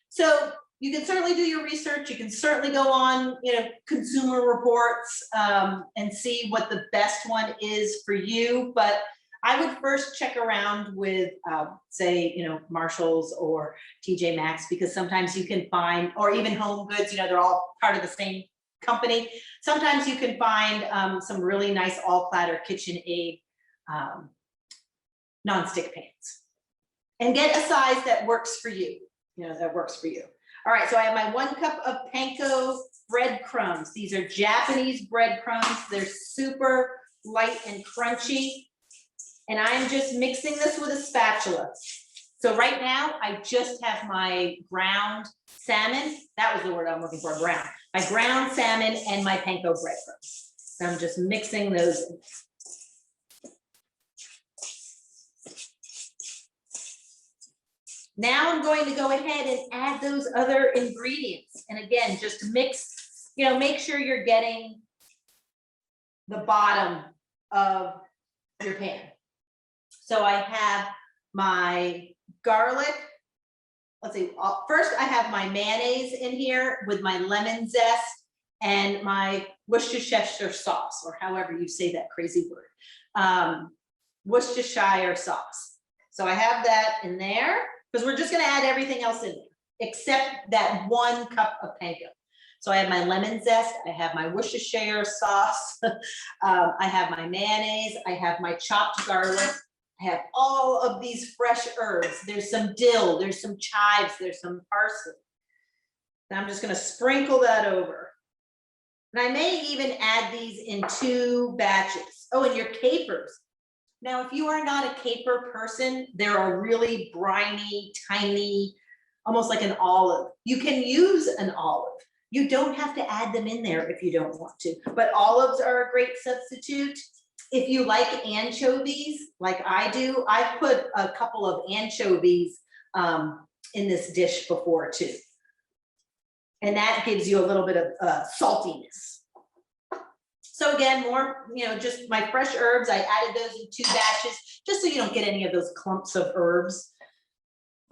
Speaker 1: So you can certainly do your research. You can certainly go on, you know, Consumer Reports and see what the best one is for you. But I would first check around with, say, you know, Marshall's or TJ Maxx, because sometimes you can find, or even Home Goods, you know, they're all part of the same company. Sometimes you can find some really nice all-clad or KitchenAid nonstick pans. And get a size that works for you, you know, that works for you. All right, so I have my 1 cup of panko breadcrumbs. These are Japanese breadcrumbs. They're super light and crunchy. And I'm just mixing this with a spatula. So right now, I just have my ground salmon. That was the word I'm looking for, ground. My ground salmon and my panko breadcrumbs. So I'm just mixing those in. Now I'm going to go ahead and add those other ingredients. And again, just mix, you know, make sure you're getting the bottom of your pan. So I have my garlic. Let's see, first I have my mayonnaise in here with my lemon zest and my Worcestershire sauce, or however you say that crazy word, Worcestershire sauce. So I have that in there. because we're just gonna add everything else in there, except that 1 cup of panko. So I have my lemon zest, I have my Worcestershire sauce, I have my mayonnaise, I have my chopped garlic, I have all of these fresh herbs. There's some dill, there's some chives, there's some parsley. And I'm just gonna sprinkle that over. And I may even add these in 2 batches. Oh, and your capers. Now, if you are not a caper person, they're a really briny, tiny, almost like an olive. You can use an olive. You don't have to add them in there if you don't want to, but olives are a great substitute. If you like anchovies, like I do, I've put a couple of anchovies in this dish before too. And that gives you a little bit of saltiness. So again, more, just my fresh herbs, I added those in 2 batches, just so you don't get any of those clumps of herbs.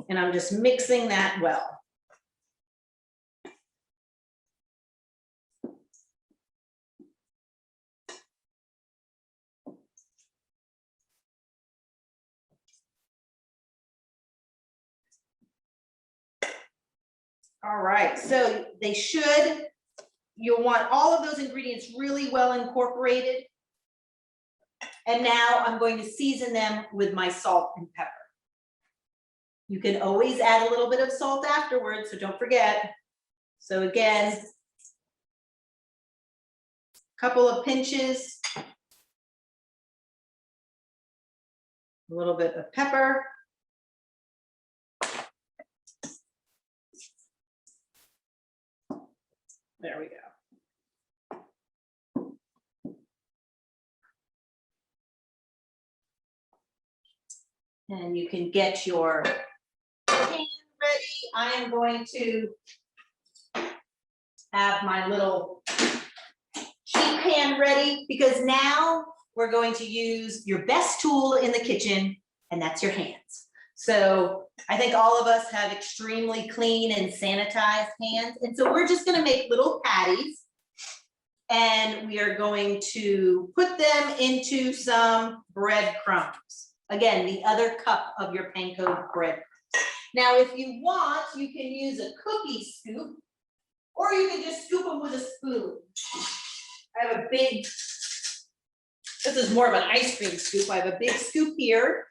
Speaker 1: And I'm just mixing that well. All right, so you'll want all of those ingredients really well incorporated. And now I'm going to season them with my salt and pepper. You can always add a little bit of salt afterwards, so don't forget. So again, a couple of pinches, a little bit of pepper. There we go. And you can get your pan ready. I am going to have my little sheet pan ready, because now we're going to use your best tool in the kitchen, and that's your hands. So I think all of us have extremely clean and sanitized hands. And so we're just gonna make little patties, and we are going to put them into some breadcrumbs. Again, the other cup of your panko breadcrumbs. Now, if you want, you can use a cookie scoop, or you can just scoop them with a spoon. I have a big, this is more of an ice cream scoop. I have a big scoop here.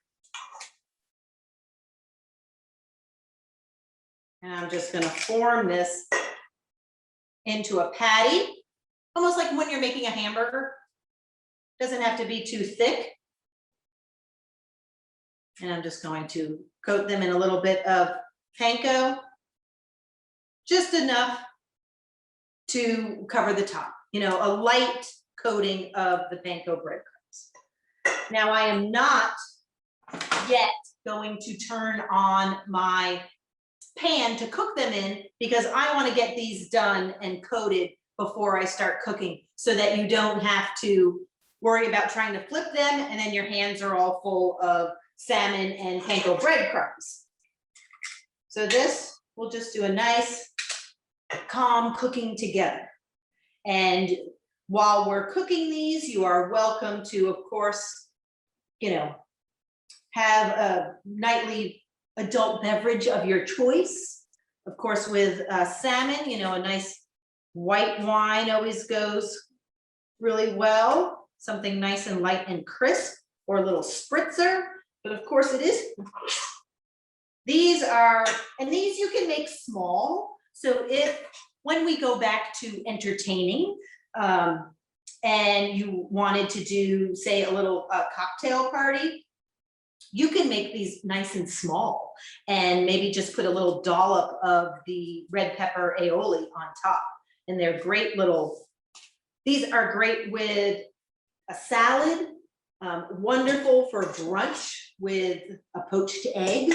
Speaker 1: And I'm just gonna form this into a patty, almost like when you're making a hamburger. Doesn't have to be too thick. And I'm just going to coat them in a little bit of panko, just enough to cover the top, a light coating of the panko breadcrumbs. Now, I am not yet going to turn on my pan to cook them in, because I want to get these done and coated before I start cooking, so that you don't have to worry about trying to flip them and then your hands are all full of salmon and panko breadcrumbs. So this will just do a nice calm cooking together. And while we're cooking these, you are welcome to, of course, have a nightly adult beverage of your choice. Of course, with salmon, a nice white wine always goes really well. Something nice and light and crisp, or a little spritzer. But of course it is. These you can make small. So when we go back to entertaining, and you wanted to do, say, a little cocktail party, you can make these nice and small, and maybe just put a little dollop of the red pepper aioli on top. And they're great these are great with a salad, wonderful for brunch with a poached egg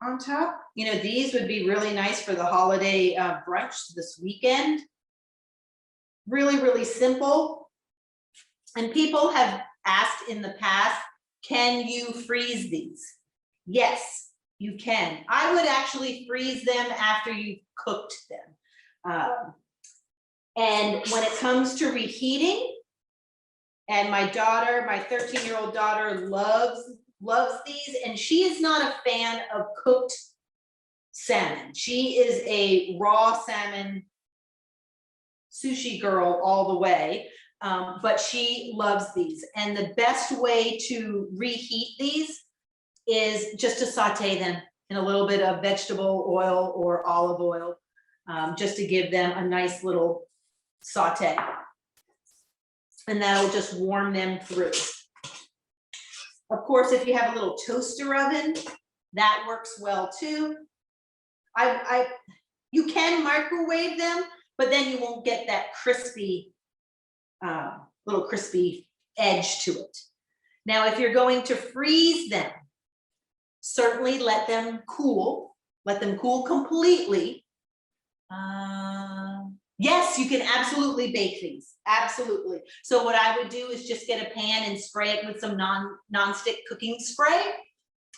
Speaker 1: on top. These would be really nice for the holiday brunch this weekend. Really, really simple. And people have asked in the past, can you freeze these? Yes, you can. I would actually freeze them after you've cooked them. And when it comes to reheating, and my 13-year-old daughter loves loves these, and she is not a fan of cooked salmon. She is a raw salmon sushi girl all the way, but she loves these. And the best way to reheat these is just to saute them in a little bit of vegetable oil or olive oil, just to give them a nice little saute. And that'll just warm them through. Of course, if you have a little toaster oven, that works well too. You can microwave them, but then you won't get that crispy, little crispy edge to it. Now, if you're going to freeze them, certainly let them cool completely. Yes, you can absolutely bake these, absolutely. So what I would do is just get a pan and spray it with some non-stick cooking spray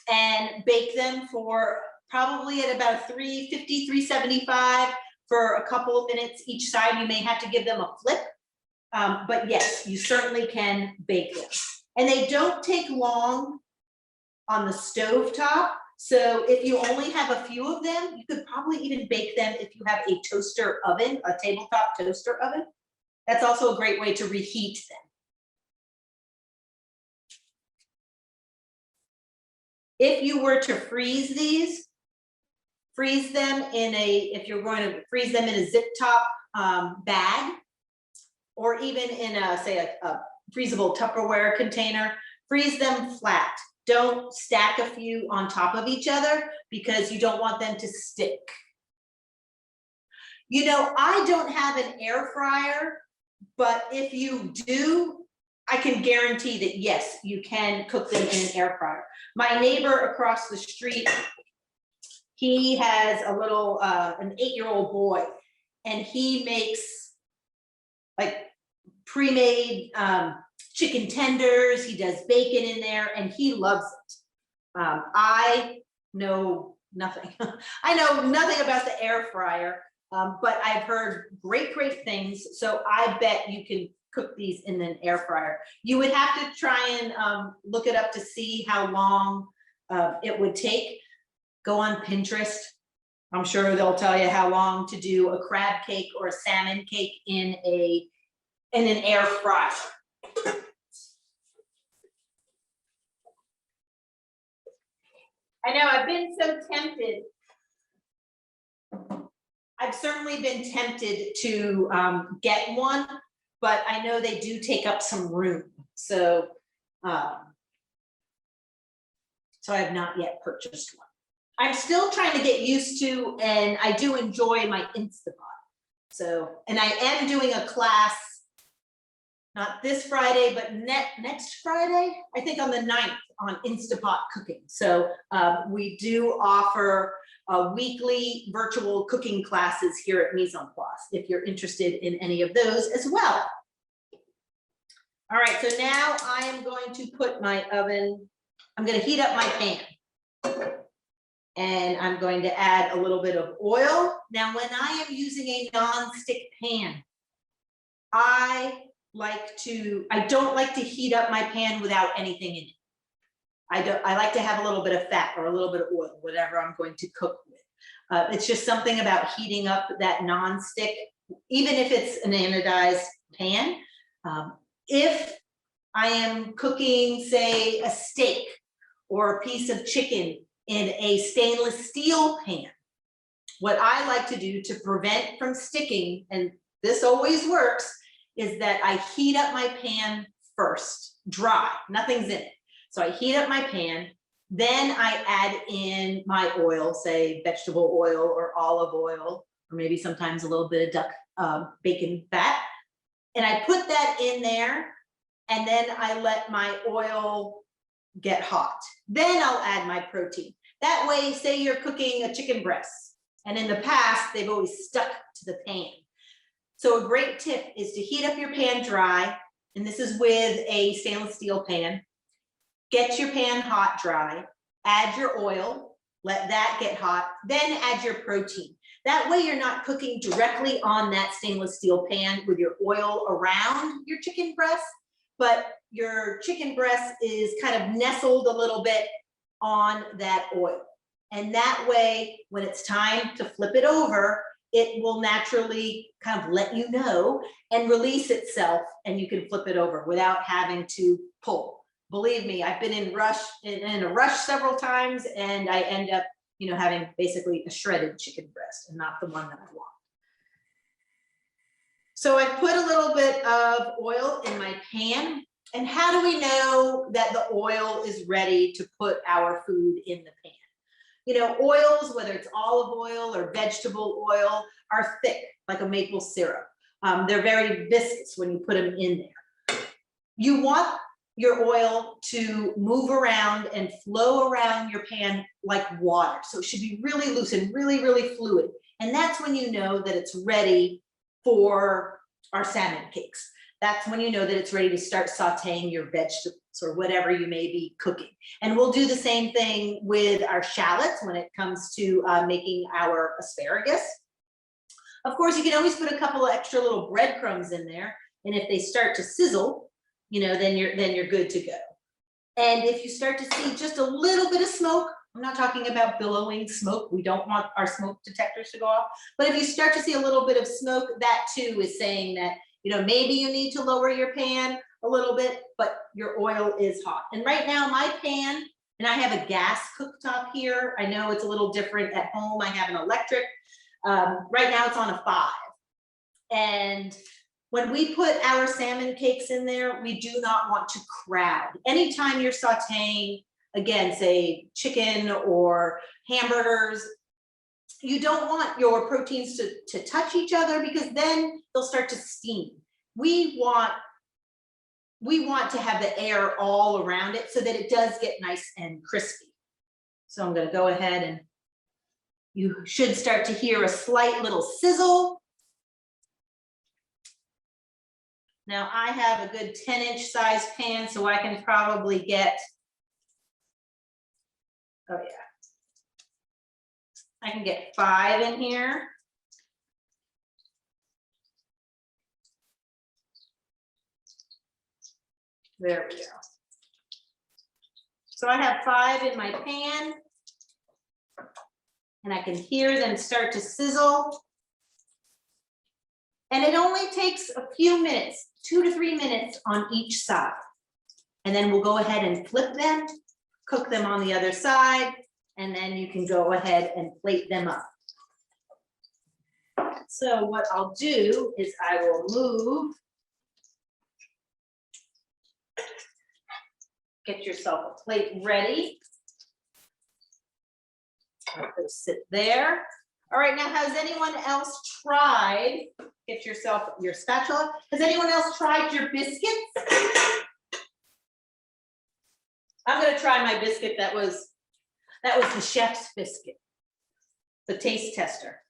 Speaker 1: and bake them for probably at about 350, 375 for a couple of minutes each side. You may have to give them a flip, but yes, you certainly can bake them. And they don't take long on the stove top. So if you only have a few of them, you could probably even bake them if you have a toaster oven, a tabletop toaster oven. That's also a great way to reheat them. If you were to freeze these, freeze them in if you're going to freeze them in a zip top bag, or even in say a freezable Tupperware container, freeze them flat. Don't stack a few on top of each other because you don't want them to stick. You know, I don't have an air fryer, but if you do, I can guarantee that yes, you can cook them in an air fryer. My neighbor across the street, he has a little, an 8-year-old boy, and he makes like pre-made chicken tenders. He does bacon in there and he loves it. I know nothing. I know nothing about the air fryer, but I've heard great things. So I bet you can cook these in an air fryer. You would have to try and look it up to see how long it would take. Go on Pinterest. I'm sure they'll tell you how long to do a crab cake or a salmon cake in an air fryer. I know I've been so tempted. I've certainly been tempted to get one, but I know they do take up some room. So, so I have not yet purchased one. I'm still trying to get used to, and I do enjoy my Instapot. So, and I am doing a class, not this Friday, but next Friday, I think on the 9th, on Instapot cooking. So we do offer weekly virtual cooking classes here at Mise if you're interested in any of those as well. All right, so now I am going to put my oven, I'm going to heat up my pan. And I'm going to add a little bit of oil. Now, when I am using a non-stick pan, I don't like to heat up my pan without anything in it. I like to have a little bit of fat or a little bit of oil, whatever I'm going to cook with. It's just something about heating up that non-stick, even if it's an anodized pan. If I am cooking, say, a steak or a piece of chicken in a stainless steel pan, what I like to do to prevent from sticking, and this always works, is that I heat up my pan first, dry, nothing's in it. So I heat up my pan, then I add in my oil, say vegetable oil or olive oil, or maybe sometimes a little bit of duck bacon fat. And I put that in there, and then I let my oil get hot. Then I'll add my protein. That way, say you're cooking a chicken breast, and in the past, they've always stuck to the pan. So a great tip is to heat up your pan dry, and this is with a stainless steel pan. Get your pan hot dry, add your oil, let that get hot, then add your protein. That way you're not cooking directly on that stainless steel pan with your oil around your chicken breast, but your chicken breast is kind of nestled a little bit on that oil. And that way, when it's time to flip it over, it will naturally kind of let you know and release itself, and you can flip it over without having to pull. Believe me, I've been in a rush several times, and I end up, having basically a shredded chicken breast and not the one that I want. So I put a little bit of oil in my pan. And how do we know that the oil is ready to put our food in the pan? Oils, whether it's olive oil or vegetable oil, are thick, like a maple syrup. They're very viscous when you put them in there. You want your oil to move around and flow around your pan like water. So it should be really loose and really, really fluid. And that's when you know that it's ready for our salmon cakes. That's when you know that it's ready to start sauteing your vegetables or whatever you may be cooking. And we'll do the same thing with our shallots when it comes to making our asparagus. Of course, you can always put a couple of extra little breadcrumbs in there. And if they start to sizzle, then you're good to go. And if you start to see just a little bit of smoke, I'm not talking about billowing smoke. We don't want our smoke detectors to go off. But if you start to see a little bit of smoke, that too is saying that, maybe you need to lower your pan a little bit, but your oil is hot. And right now my pan, and I have a gas cooktop here. I know it's a little different at home. I have an electric. Right now it's on a 5. And when we put our salmon cakes in there, we do not want to crowd. Anytime you're sauteing, again, say chicken or hamburgers, you don't want your proteins to touch each other, because then they'll start to steam. We want to have the air all around it so that it does get nice and crispy. So I'm going to go ahead, and you should start to hear a slight little sizzle. Now I have a good 10-inch size pan, so I can probably get, oh yeah, I can get 5 in here. There we go. So I have 5 in my pan, and I can hear them start to sizzle. And it only takes a few minutes, 2 to 3 minutes on each side. And then we'll go ahead and flip them, cook them on the other side, and then you can go ahead and plate them up. So what I'll do is I will move. Get yourself a plate ready. I'll sit there. All right, now has anyone else tried, get yourself your spatula. Has anyone else tried your biscuits? I'm gonna try my biscuit. That was the chef's biscuit, the taste tester.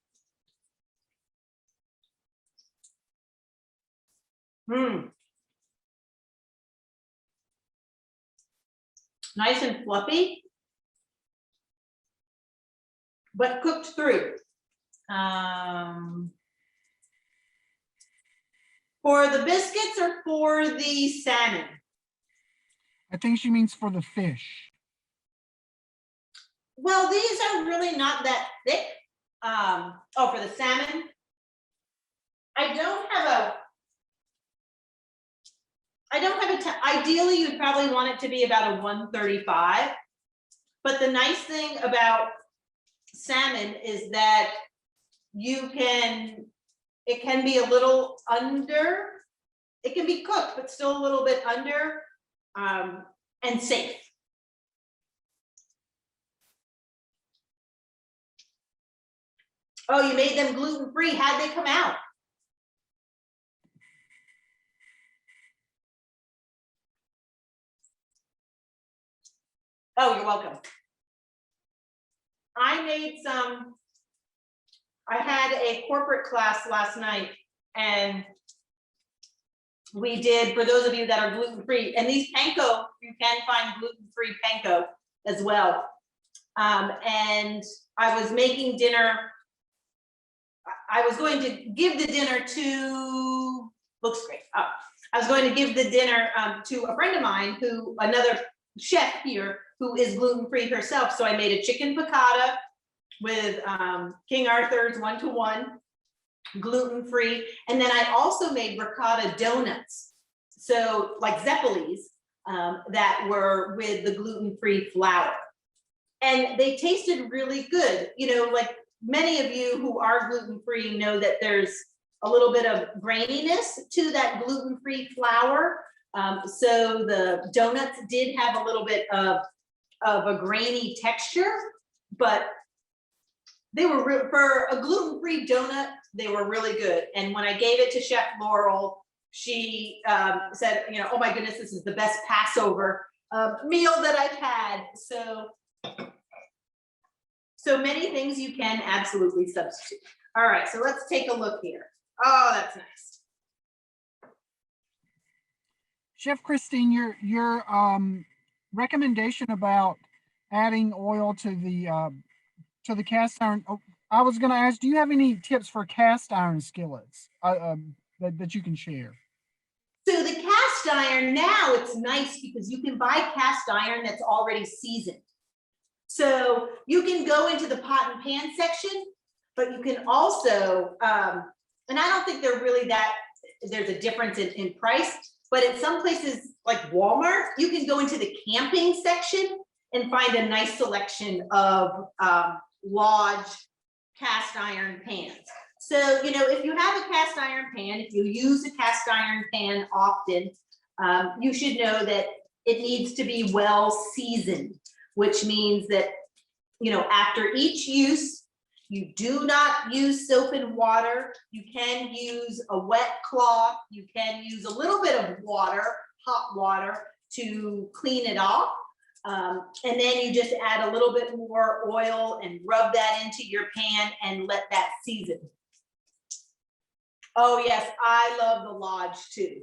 Speaker 1: Nice and fluffy, but cooked through. For the biscuits or for the salmon?
Speaker 3: I think she means for the fish.
Speaker 1: Well, these are really not that thick. Oh, for the salmon? I don't have ideally you'd probably want it to be about a 135. But the nice thing about salmon is that it can be a little under, it can be cooked, but still a little bit under, and safe. Oh, you made them gluten-free. How'd they come out? Oh, you're welcome. I had a corporate class last night, and we did, for those of you that are gluten-free, and these panko, you can find gluten-free panko as well. And I was making dinner. I was going to give the dinner to, looks great. Oh, I was going to give the dinner to a friend of mine who, another chef here, who is gluten-free herself. So I made a chicken piccata with King Arthur's 1-to-1, gluten-free. And then I also made ricotta donuts. So like Zeppelis that were with the gluten-free flour. And they tasted really good. You know, like many of you who are gluten-free know that there's a little bit of graininess to that gluten-free flour. So the donuts did have a little bit of a grainy texture, but they were for a gluten-free donut, they were really good. And when I gave it to Chef Laurel, she said, you know, oh my goodness, this is the best Passover meal that I've had. So many things you can absolutely substitute. All right, so let's take a look here. Oh, that's nice.
Speaker 3: Chef Christine, your recommendation about adding oil to the cast iron. Oh, I was going to ask, do you have any tips for cast iron skillets that you can share?
Speaker 1: So the cast iron, now it's nice because you can buy cast iron that's already seasoned. So you can go into the pot and pan section, but you can also, and I don't think they're really there's a difference in price, but at some places like Walmart, you can go into the camping section and find a nice selection of Lodge cast iron pans. So, you know, if you have a cast iron pan, if you use a cast iron pan often, you should know that it needs to be well seasoned, which means that, you know, after each use, you do not use soap and water. You can use a wet cloth. You can use a little bit of water, hot water, to clean it off. And then you just add a little bit more oil and rub that into your pan and let that season. Oh yes, I love the Lodge too.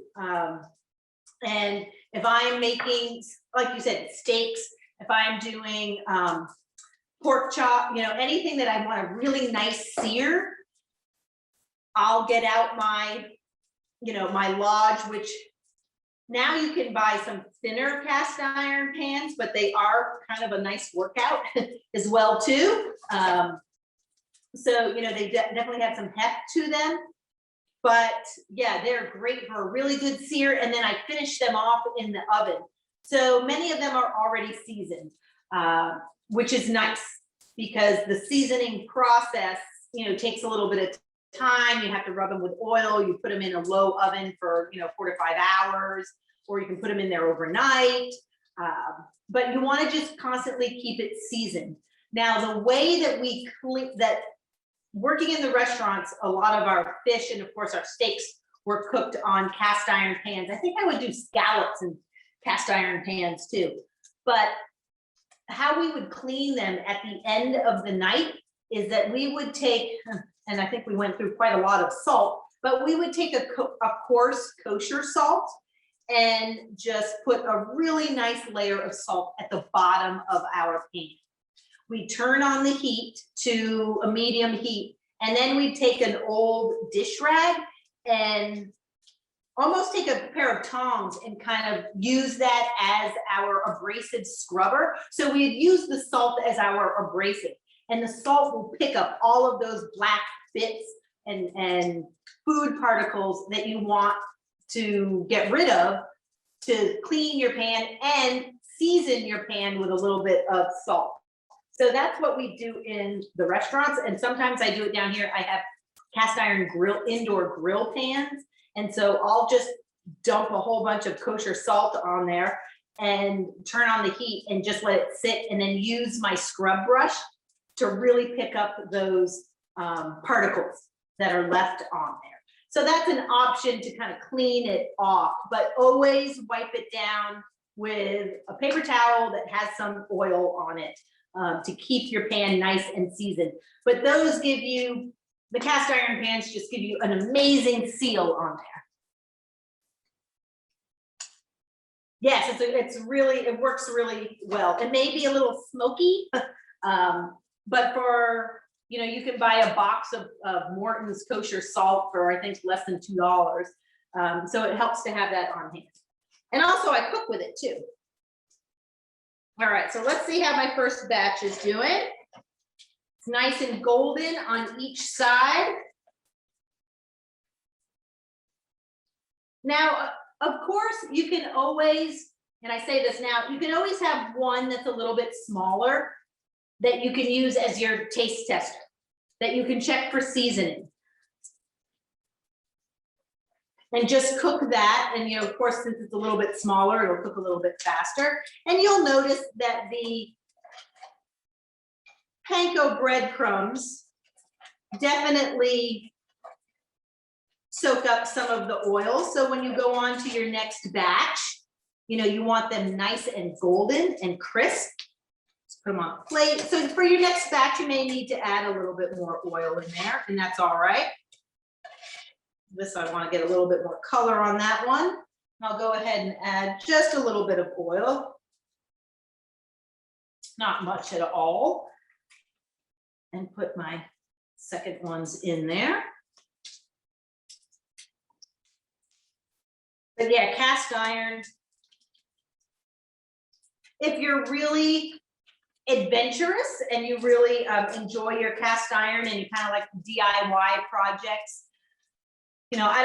Speaker 1: And if I'm making, like you said, steaks, if I'm doing pork chop, you know, anything that I want a really nice sear, I'll get out my, you know, my Lodge, which now you can buy some thinner cast iron pans, but they are kind of a nice workout as well too. So, you know, they definitely have some heft to them, but yeah, they're great for a really good sear. And then I finish them off in the oven. So many of them are already seasoned, which is nice because the seasoning process, you know, takes a little bit of time. You have to rub them with oil. You put them in a low oven for, you know, 4 to 5 hours, or you can put them in there overnight. But you want to just constantly keep it seasoned. Now, the way that we that working in the restaurants, a lot of our fish and of course our steaks were cooked on cast iron pans. I think I would do scallops in cast iron pans too. But how we would clean them at the end of the night is that we would take, and I think we went through quite a lot of salt, but we would take a coarse kosher salt and just put a really nice layer of salt at the bottom of our pan. We turn on the heat to a medium heat, and then we take an old dish rag and almost take a pair of tongs and kind of use that as our abrasive scrubber. So we'd use the salt as our abrasive, and the salt will pick up all of those black bits and food particles that you want to get rid of to clean your pan and season your pan with a little bit of salt. So that's what we do in the restaurants. And sometimes I do it down here. I have cast iron indoor grill pans. And so I'll just dump a whole bunch of kosher salt on there and turn on the heat and just let it sit, and then use my scrub brush to really pick up those particles that are left on there. So that's an option to kind of clean it off, but always wipe it down with a paper towel that has some oil on it to keep your pan nice and seasoned. But those give you, the cast iron pans just give you an amazing seal on there. Yes, it's really, it works really well. It may be a little smoky, but for, you know, you can buy a box of Morton's kosher salt for, I think, less than $2. So it helps to have that on hand. And also I cook with it too. All right, so let's see how my first batch is doing. It's nice and golden on each side. Now, of course, you can always, and I say this now, you can always have one that's a little bit smaller that you can use as your taste tester, that you can check for seasoning. And just cook that, and you know, of course, since it's a little bit smaller, it'll cook a little bit faster. And you'll notice that the panko breadcrumbs definitely soak up some of the oil. So when you go on to your next batch, you know, you want them nice and golden and crisp. Just put them on a plate. So for your next batch, you may need to add a little bit more oil in there, and that's all right. This, I want to get a little bit more color on that one. I'll go ahead and add just a little bit of oil. Not much at all. And put my second ones in there. But yeah, cast iron. If you're really adventurous and you really enjoy your cast iron and you kind of like DIY projects, you know, I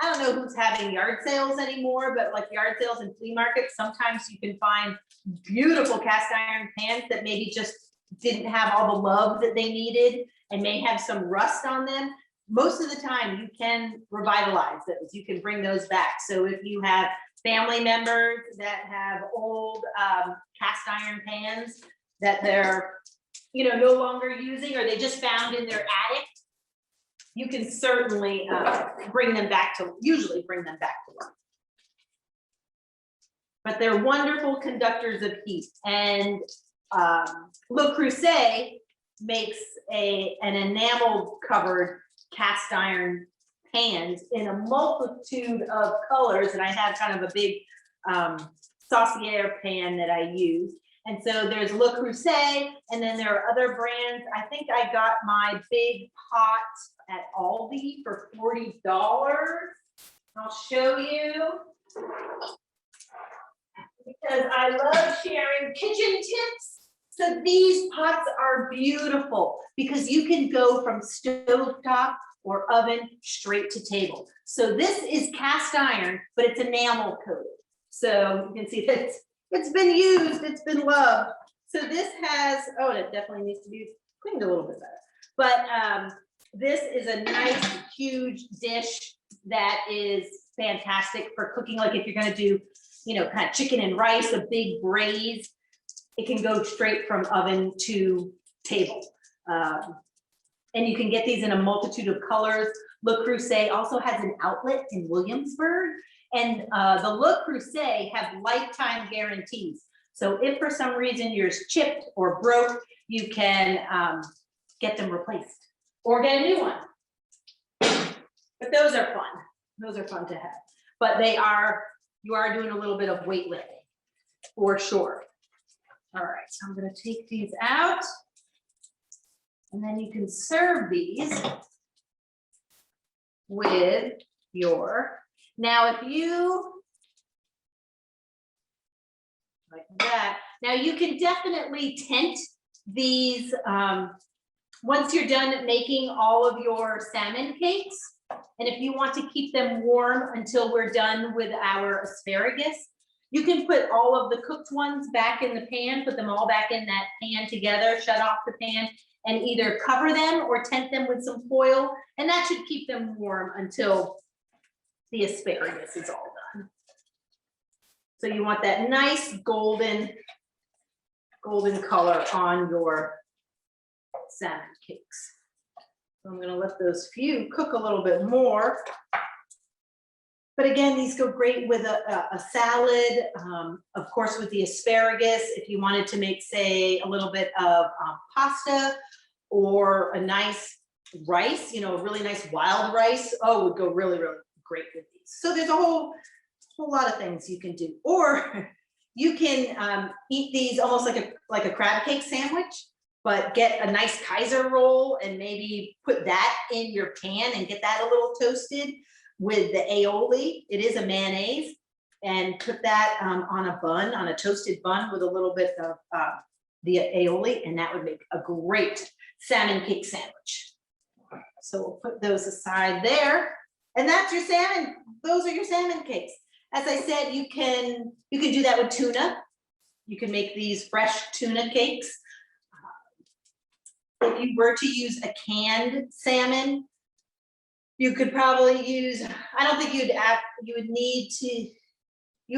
Speaker 1: don't know who's having yard sales anymore, but like yard sales and flea markets, sometimes you can find beautiful cast iron pans that maybe just didn't have all the love that they needed and may have some rust on them. Most of the time you can revitalize those. You can bring those back. So if you have family members that have old cast iron pans that they're, you know, no longer using, or they just found in their attic, you can certainly bring them back to, usually bring them back to life. But they're wonderful conductors of heat. And Le Creuset makes an enamel covered cast iron pans in a multitude of colors. And I have kind of a big saucier pan that I use. And so there's Le Creuset, and then there are other brands. I think I got my big pot at Aldi for $40. I'll show you, because I love sharing kitchen tips. So these pots are beautiful because you can go from stovetop or oven straight to table. So this is cast iron, but it's enamel coated. So you can see that it's been used, it's been loved. So this has, oh, it definitely needs to be cleaned a little bit better. But this is a nice, huge dish that is fantastic for cooking. Like if you're gonna do, you know, kind of chicken and rice, a big braise, it can go straight from oven to table. And you can get these in a multitude of colors. Le Creuset also has an outlet in Williamsburg. And the Le Creuset have lifetime guarantees. So if for some reason yours chipped or broke, you can get them replaced or get a new one. But those are fun. Those are fun to have. But you are doing a little bit of weightlifting for sure. All right, so I'm going to take these out. And then you can serve these with your, now if you, like that, now you can definitely tent these once you're done making all of your salmon cakes. And if you want to keep them warm until we're done with our asparagus, you can put all of the cooked ones back in the pan, put them all back in that pan together, shut off the pan, and either cover them or tent them with some foil, and that should keep them warm until the asparagus is all done. So you want that nice golden color on your salmon cakes. So I'm gonna let those few cook a little bit more. But again, these go great with a salad, of course, with the asparagus. If you wanted to make, say, a little bit of pasta or a nice rice, you know, a really nice wild rice, oh, would go really, really great with these. So there's a whole lot of things you can do. Or you can eat these almost like a crab cake sandwich, but get a nice Kaiser roll and maybe put that in your pan and get that a little toasted with the aioli. It is a mayonnaise, and put that on a bun, on a toasted bun with a little bit of the aioli, and that would make a great salmon cake sandwich. So we'll put those aside there, and that's your salmon. Those are your salmon cakes. As I said, you can do that with tuna. You can make these fresh tuna cakes. If you were to use a canned salmon, you could probably use, I don't think you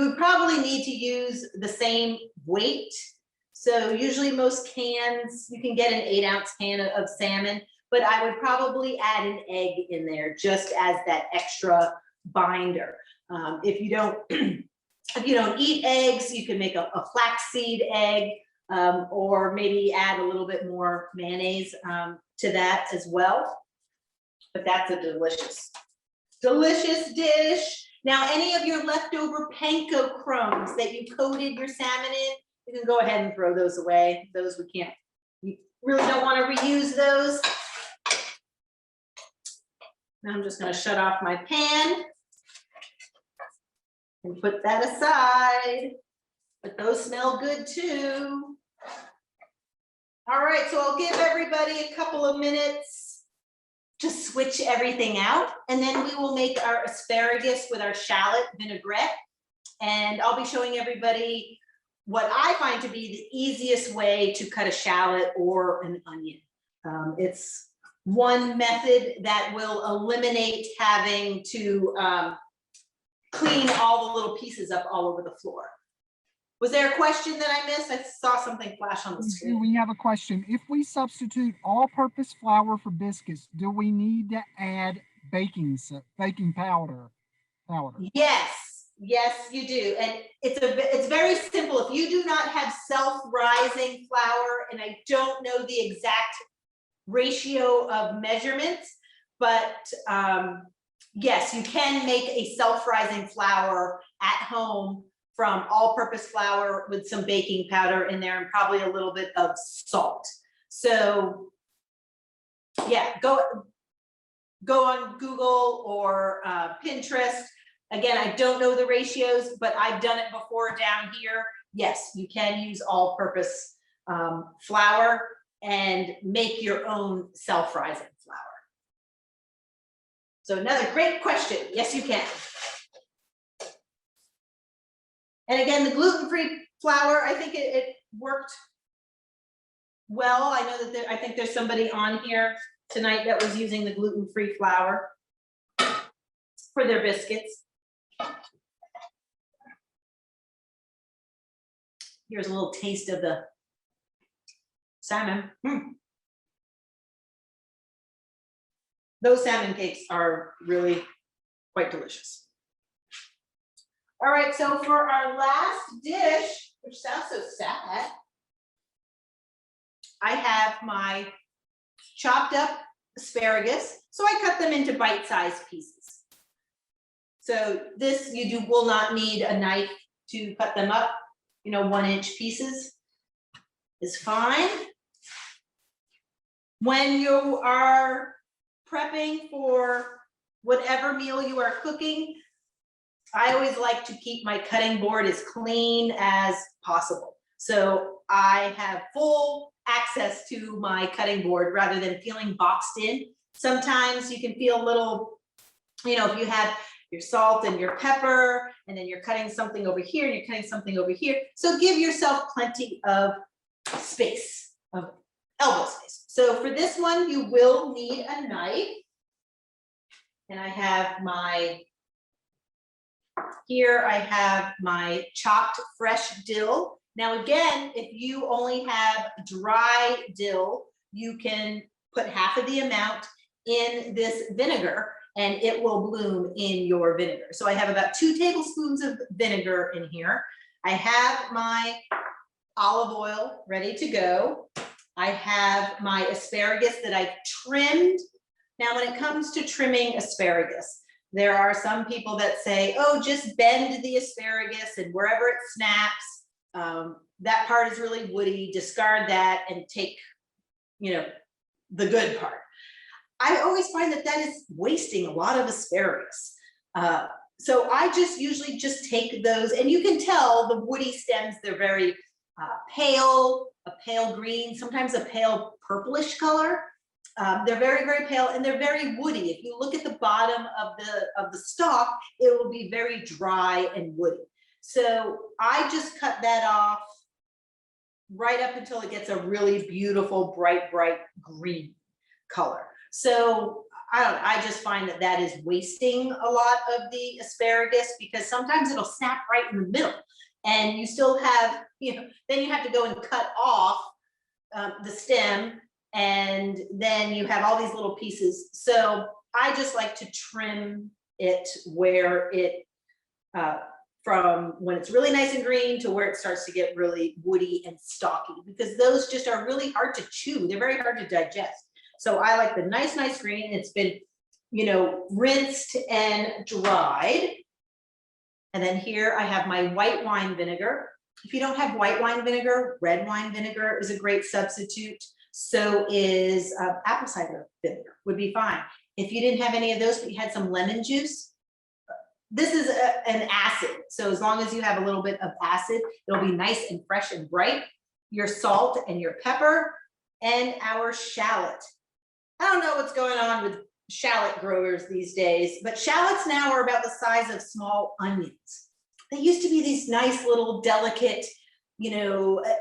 Speaker 1: would probably need to use the same weight. So usually most cans, you can get an 8-ounce can of salmon, but I would probably add an egg in there just as that extra binder. If you don't eat eggs, you can make a flaxseed egg, or maybe add a little bit more mayonnaise to that as well. But that's a delicious, delicious dish. Now, any of your leftover panko crumbs that you coated your salmon in, you can go ahead and throw those away. Those we can't, you really don't want to reuse those. Now I'm just going to shut off my pan and put that aside. But those smell good too. All right, so I'll give everybody a couple of minutes to switch everything out, and then we will make our asparagus with our shallot vinaigrette. And I'll be showing everybody what I find to be the easiest way to cut a shallot or an onion. It's one method that will eliminate having to clean all the little pieces up all over the floor. Was there a question that I missed? I saw something flash on the screen.
Speaker 3: We have a question. If we substitute all-purpose flour for biscuits, do we need to add baking powder?
Speaker 1: Yes, yes, you do. And it's very simple. If you do not have self-rising flour, and I don't know the exact ratio of measurements, but yes, you can make a self-rising flour at home from all-purpose flour with some baking powder in there and probably a little bit of salt. So yeah, go on Google or Pinterest. Again, I don't know the ratios, but I've done it before down here. Yes, you can use all-purpose flour and make your own self-rising flour. So another great question. Yes, you can. And again, the gluten-free flour, I think it worked well. I know that I think there's somebody on here tonight that was using the gluten-free flour for their biscuits. Here's a little taste of the salmon. Those salmon cakes are really quite delicious. All right, so for our last dish, which sounds so sad, I have my chopped up asparagus. So I cut them into bite-sized pieces. So this, will not need a knife to cut them up. 1-inch pieces is fine. When you are prepping for whatever meal you are cooking, I always like to keep my cutting board as clean as possible. So I have full access to my cutting board rather than feeling boxed in. Sometimes you can feel a little, if you have your salt and your pepper, and then you're cutting something over here and you're cutting something over here. So give yourself plenty of space, of elbow space. So for this one, you will need a knife. And I have here I have my chopped fresh dill. Now again, if you only have dry dill, you can put half of the amount in this vinegar and it will bloom in your vinegar. So I have about 2 tablespoons of vinegar in here. I have my olive oil ready to go. I have my asparagus that I've trimmed. Now, when it comes to trimming asparagus, there are some people that say, oh, just bend the asparagus and wherever it snaps, that part is really woody, discard that and take, the good part. I always find that is wasting a lot of asparagus. So I just usually just take those, and you can tell the woody stems, they're very pale, a pale green, sometimes a pale purplish color. They're very, very pale, and they're very woody. If you look at the bottom of the stalk, it will be very dry and woody. So I just cut that off right up until it gets a really beautiful, bright green color. So I don't know, I just find that that is wasting a lot of the asparagus, because sometimes it'll snap right in the middle, and you still have, then you have to go and cut off the stem, and then you have all these little pieces. So I just like to trim it where it, from when it's really nice and green to where it starts to get really woody and stalky, because those just are really hard to chew. They're very hard to digest. So I like the nice green. It's been, rinsed and dried. And then here I have my white wine vinegar. If you don't have white wine vinegar, red wine vinegar is a great substitute. So is apple cider vinegar would be fine. If you didn't have any of those, but you had some lemon juice, this is an acid. So as long as you have a little bit of acid, it'll be nice and fresh and bright. Your salt and your pepper and our shallot. I don't know what's going on with shallot growers these days, but shallots now are about the size of small onions. They used to be these nice little delicate,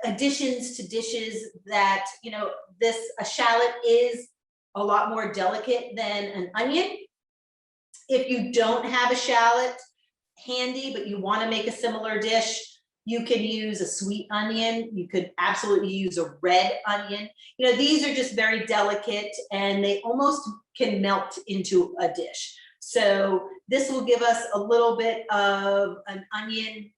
Speaker 1: additions to dishes that, a shallot is a lot more delicate than an onion. If you don't have a shallot handy, but you want to make a similar dish, you can use a sweet onion. You could absolutely use a red onion. These are just very delicate, and they almost can melt into a dish. So this will give us a little bit of an onion,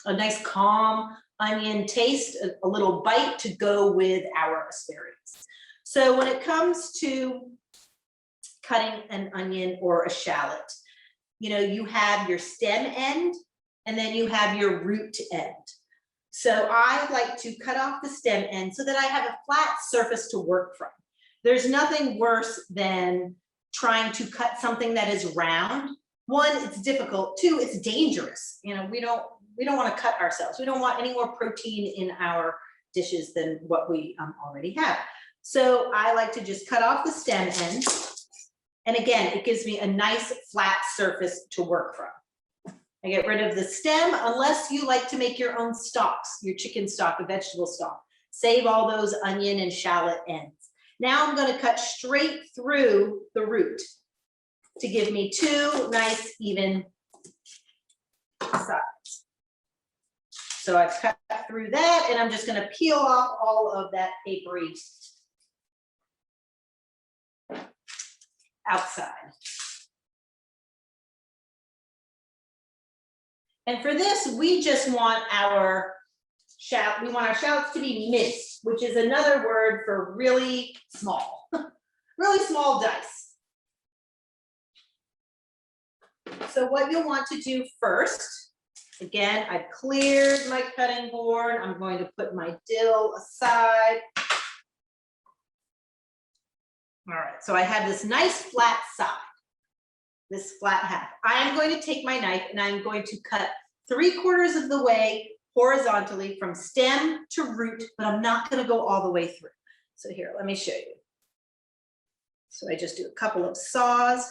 Speaker 1: a nice calm onion taste, a little bite to go with our asparagus. So when it comes to cutting an onion or a shallot, you have your stem end, and then you have your root end. So I like to cut off the stem end so that I have a flat surface to work from. There's nothing worse than trying to cut something that is round. One, it's difficult. Two, it's dangerous. We don't want to cut ourselves. We don't want any more protein in our dishes than what we already have. So I like to just cut off the stem end. And again, it gives me a nice flat surface to work from. I get rid of the stem, unless you like to make your own stalks, your chicken stock, a vegetable stock. Save all those onion and shallot ends. Now I'm going to cut straight through the root to give me two nice even sides. So I've cut through that, and I'm just going to peel off all of that papery outside. And for this, we just want our shallots to be minced, which is another word for really small, really small dice. So what you'll want to do first, again, I've cleared my cutting board. I'm going to put my dill aside. All right, so I have this nice flat side, this flat half. I am going to take my knife and I'm going to cut 3/4 of the way horizontally from stem to root, but I'm not going to go all the way through. So here, let me show you. So I just do a couple of saws,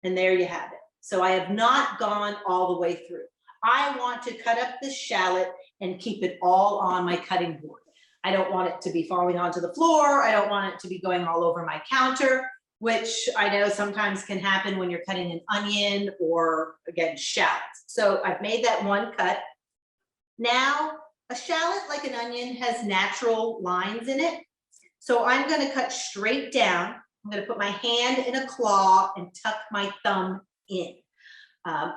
Speaker 1: and there you have it. So I have not gone all the way through. I want to cut up this shallot and keep it all on my cutting board. I don't want it to be falling onto the floor. I don't want it to be going all over my counter, which I know sometimes can happen when you're cutting an onion or, again, shallots. So I've made that one cut. Now, a shallot, like an onion, has natural lines in it. So I'm going to cut straight down. I'm going to put my hand in a claw and tuck my thumb in.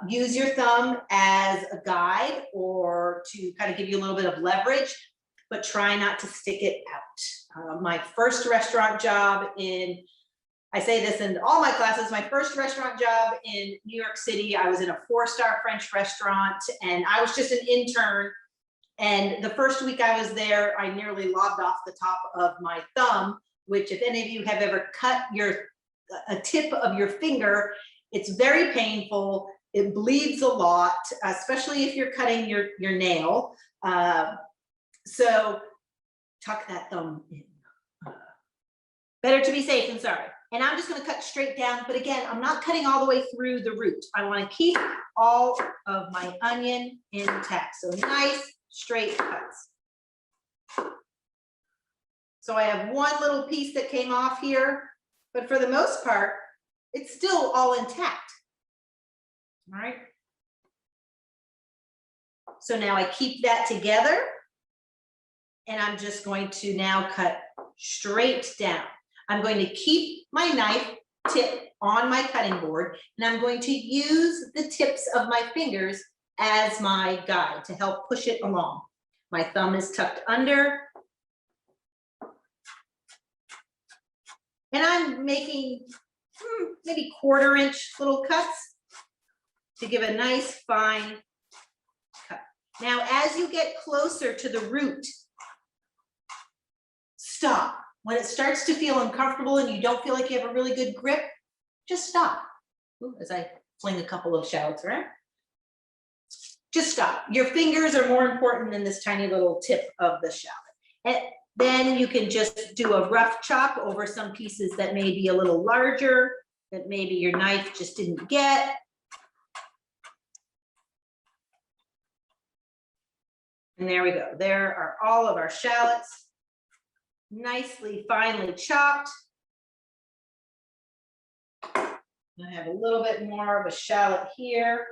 Speaker 1: Use your thumb as a guide or to kind of give you a little bit of leverage, but try not to stick it out. My first restaurant job I say this in all my classes, my first restaurant job in New York City, I was in a 4-star French restaurant, and I was just an intern. And the first week I was there, I nearly lobbed off the top of my thumb, which if any of you have ever cut a tip of your finger It's very painful. It bleeds a lot, especially if you're cutting your nail. So tuck that thumb in. Better to be safe than sorry. And I'm just going to cut straight down, but again, I'm not cutting all the way through the root. I want to keep all of my onion intact. So nice straight cuts. So I have one little piece that came off here, but for the most part, it's still all intact. All right. So now I keep that together, and I'm just going to now cut straight down. I'm going to keep my knife tip on my cutting board, and I'm going to use the tips of my fingers as my guide to help push it along. My thumb is tucked under, and I'm making maybe 1/4 inch little cuts to give a nice fine cut. Now, as you get closer to the root, stop. When it starts to feel uncomfortable and you don't feel like you have a really good grip, just stop. Ooh, as I fling a couple of shallots around. Just stop. Your fingers are more important than this tiny little tip of the shallot. And then you can just do a rough chop over some pieces that may be a little larger, that maybe your knife just didn't get. And there we go. There are all of our shallots. Nicely finely chopped. I have a little bit more of a shallot here.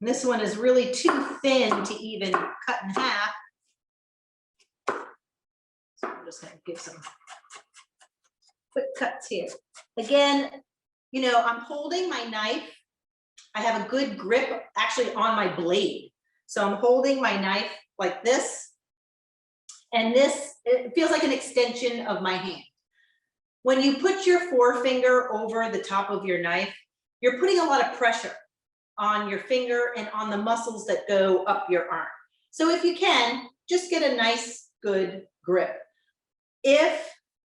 Speaker 1: And this one is really too thin to even cut in half. So I'm just going to give some quick cuts here. Again, you know, I'm holding my knife. I have a good grip actually on my blade. So I'm holding my knife like this. And this, it feels like an extension of my hand. When you put your forefinger over the top of your knife, you're putting a lot of pressure on your finger and on the muscles that go up your arm. So if you can, just get a nice, good grip. If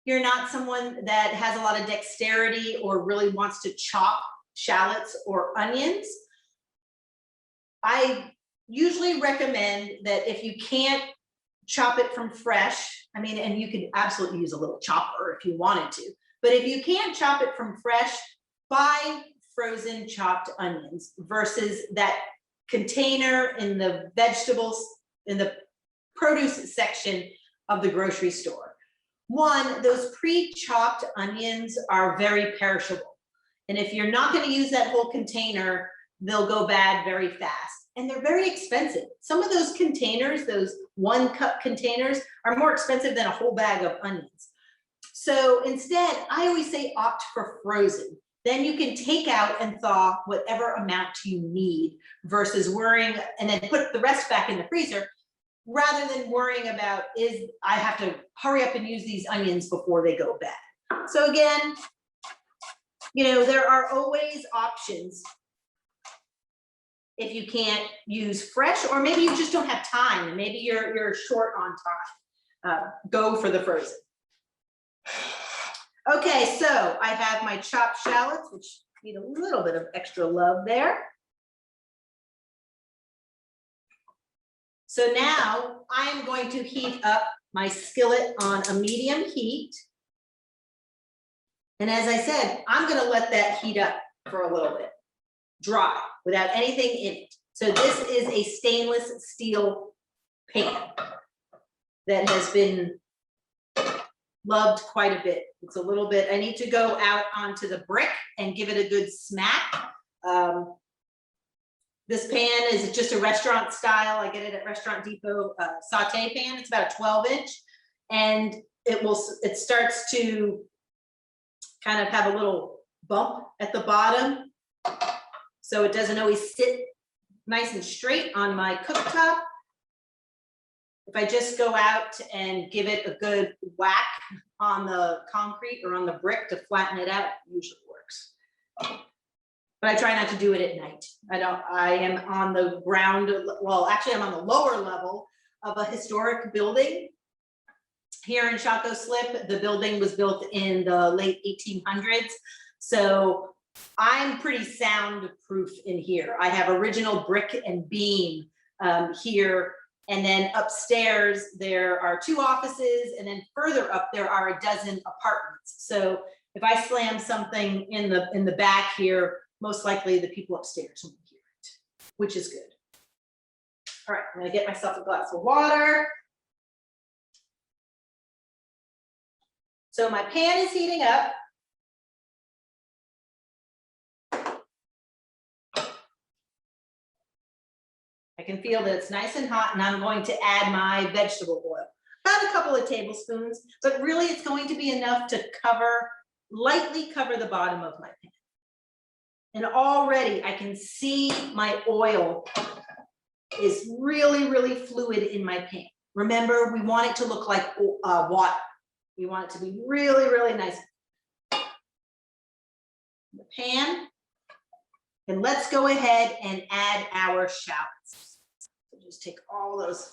Speaker 1: you're not someone that has a lot of dexterity or really wants to chop shallots or onions, I usually recommend that if you can't chop it from fresh, I mean, and you could absolutely use a little chopper if you wanted to, but if you can't chop it from fresh, buy frozen chopped onions versus that container in the vegetables, in the produce section of the grocery store. One, those pre-chopped onions are very perishable. And if you're not going to use that whole container, they'll go bad very fast. And they're very expensive. Some of those containers, those 1-cup containers, are more expensive than a whole bag of onions. So instead, I always say opt for frozen. Then you can take out and thaw whatever amount you need versus worrying and then put the rest back in the freezer rather than worrying about, I have to hurry up and use these onions before they go bad. So again, you know, there are always options. If you can't use fresh, or maybe you just don't have time, and maybe you're short on time, go for the frozen. Okay, so I have my chopped shallots, which need a little bit of extra love there. So now I am going to heat up my skillet on a medium heat. And as I said, I'm going to let that heat up for a little bit. Dry, without anything in it. So this is a stainless steel pan that has been loved quite a bit. It's a little bit, I need to go out onto the brick and give it a good smack. This pan is just a restaurant style. I get it at Restaurant Depot saute pan. It's about a 12-inch, and it starts to kind of have a little bump at the bottom. So it doesn't always sit nice and straight on my cooktop. If I just go out and give it a good whack on the concrete or on the brick to flatten it out, it usually works. But I try not to do it at night. I am on the ground, well, actually I'm on the lower level of a historic building here in Shockoe Slip. The building was built in the late 1800s. So I'm pretty soundproof in here. I have original brick and beam here. And then upstairs, there are 2 offices, and then further up, there are a dozen apartments. So if I slam something in the back here, most likely the people upstairs won't hear it, which is good. All right, I'm gonna get myself a glass of water. So my pan is heating up. I can feel that it's nice and hot, and I'm going to add my vegetable oil. About a couple of tablespoons, but really it's going to be enough to lightly cover the bottom of my pan. And already I can see my oil is really, really fluid in my pan. Remember, we want it to look like water. We want it to be really, really nice. The pan. And let's go ahead and add our shallots. So just take all those,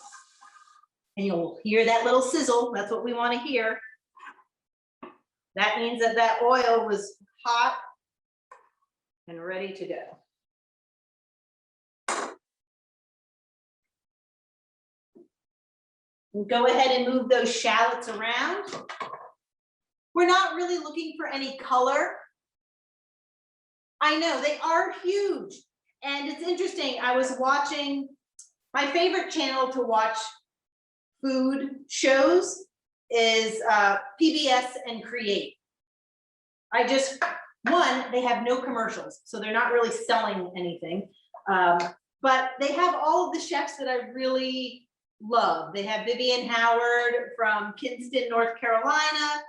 Speaker 1: and you'll hear that little sizzle. That's what we want to hear. That means that that oil was hot and ready to go. And go ahead and move those shallots around. We're not really looking for any color. I know they are huge. And it's interesting, I was watching, my favorite channel to watch food shows is PBS and Create. They have no commercials, so they're not really selling anything. But they have all of the chefs that I really love. They have Vivian Howard from Kinston, North Carolina,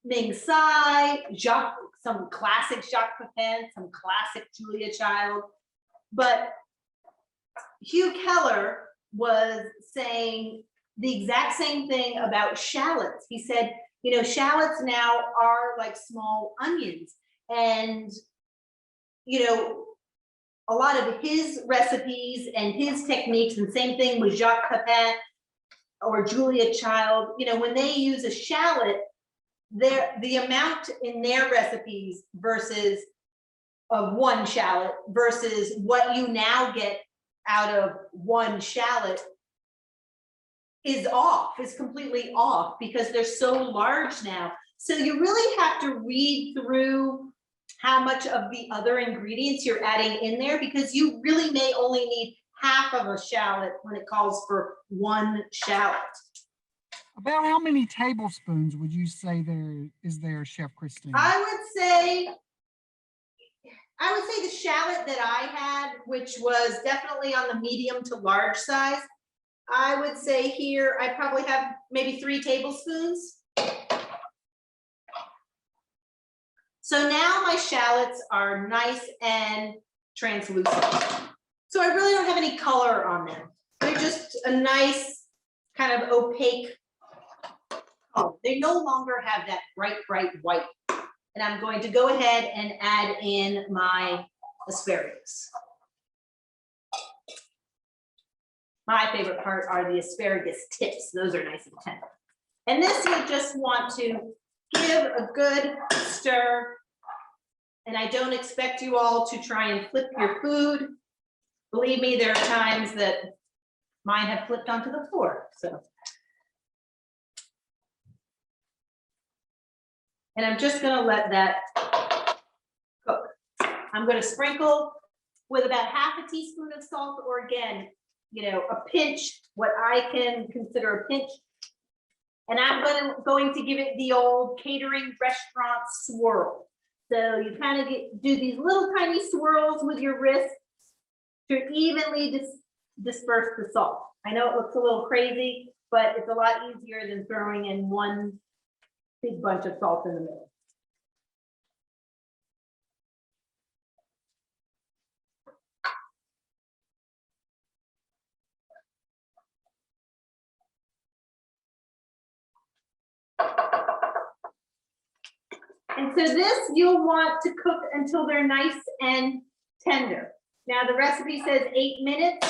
Speaker 1: Mise, some classic Jacques Pepin, some classic Julia Child. But Hugh Keller was saying the exact same thing about shallots. He said, you know, shallots now are like small onions. And, you know, a lot of his recipes and his techniques, and same thing with Jacques Pepin or Julia Child, you know, when they use a shallot, the amount in their recipes versus of one shallot versus what you now get out of one shallot is completely off, because they're so large now. So you really have to read through how much of the other ingredients you're adding in there, because you really may only need half of a shallot when it calls for one shallot.
Speaker 3: About how many tablespoons would you say there, Chef Christine?
Speaker 1: I would say the shallot that I had, which was definitely on the medium to large size, I would say here I probably have maybe 3 tablespoons. So now my shallots are nice and translucent. So I really don't have any color on them. They're just a nice kind of opaque color. They no longer have that bright, bright white. And I'm going to go ahead and add in my asparagus. My favorite part are the asparagus tips. Those are nice and tender. And this you just want to give a good stir. And I don't expect you all to try and flip your food. Believe me, there are times that mine have flipped onto the floor. So. And I'm just gonna let that cook. I'm gonna sprinkle with about half a teaspoon of salt, or again, you know, a pinch, what I can consider a pinch. And I'm going to give it the old catering restaurant swirl. So you kind of do these little tiny swirls with your wrist to evenly disperse the salt. I know it looks a little crazy, but it's a lot easier than throwing in one big bunch of salt in the middle. And so this you'll want to cook until they're nice and tender. Now the recipe says 8 minutes,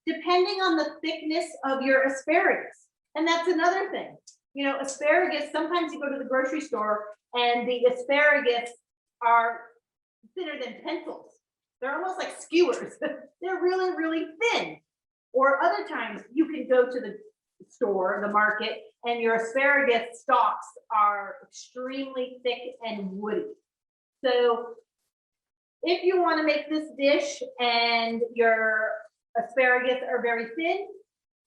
Speaker 1: depending on the thickness of your asparagus. And that's another thing. You know, asparagus, sometimes you go to the grocery store and the asparagus are thinner than pencils. They're almost like skewers. They're really, really thin. Or other times you can go to the store, the market, and your asparagus stalks are extremely thick and woody. So if you want to make this dish and your asparagus are very thin,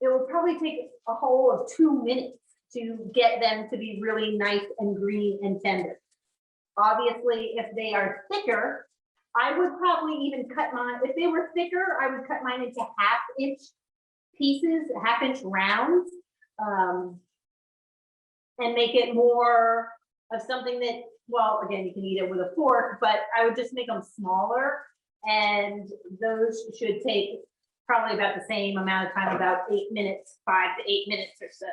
Speaker 1: it will probably take a whole of 2 minutes to get them to be really nice and green and tender. Obviously, if they are thicker, I would probably even cut mine. If they were thicker, I would cut mine into 1/2 inch pieces, 1/2 inch rounds, and make it more of something that, well, again, you can eat it with a fork, but I would just make them smaller, and those should take probably about the same amount of time, about 8 minutes, 5 to 8 minutes or so.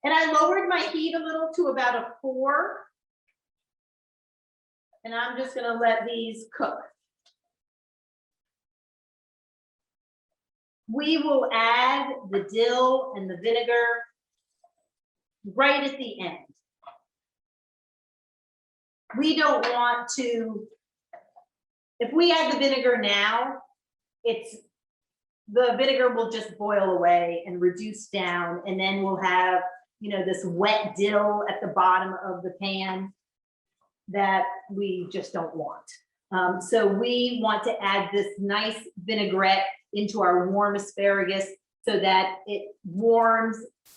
Speaker 1: And I lowered my heat a little to about a 4. And I'm just gonna let these cook. We will add the dill and the vinegar right at the end. We don't want to, if we add the vinegar now, the vinegar will just boil away and reduce down, and then we'll have, you know, this wet dill at the bottom of the pan that we just don't want. So we want to add this nice vinaigrette into our warm asparagus so that it warms,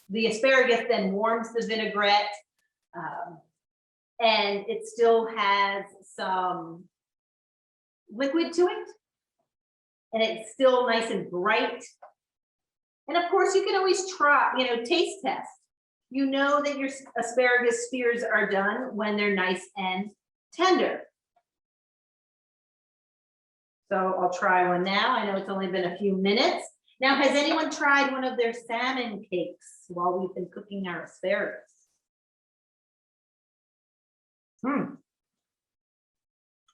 Speaker 1: the asparagus then warms the vinaigrette, and it still has some liquid to it, and it's still nice and bright. And of course, you can always try, you know, taste test. You know that your asparagus spears are done when they're nice and tender. So I'll try one now. I know it's only been a few minutes. Now, has anyone tried one of their salmon cakes while we've been cooking our asparagus?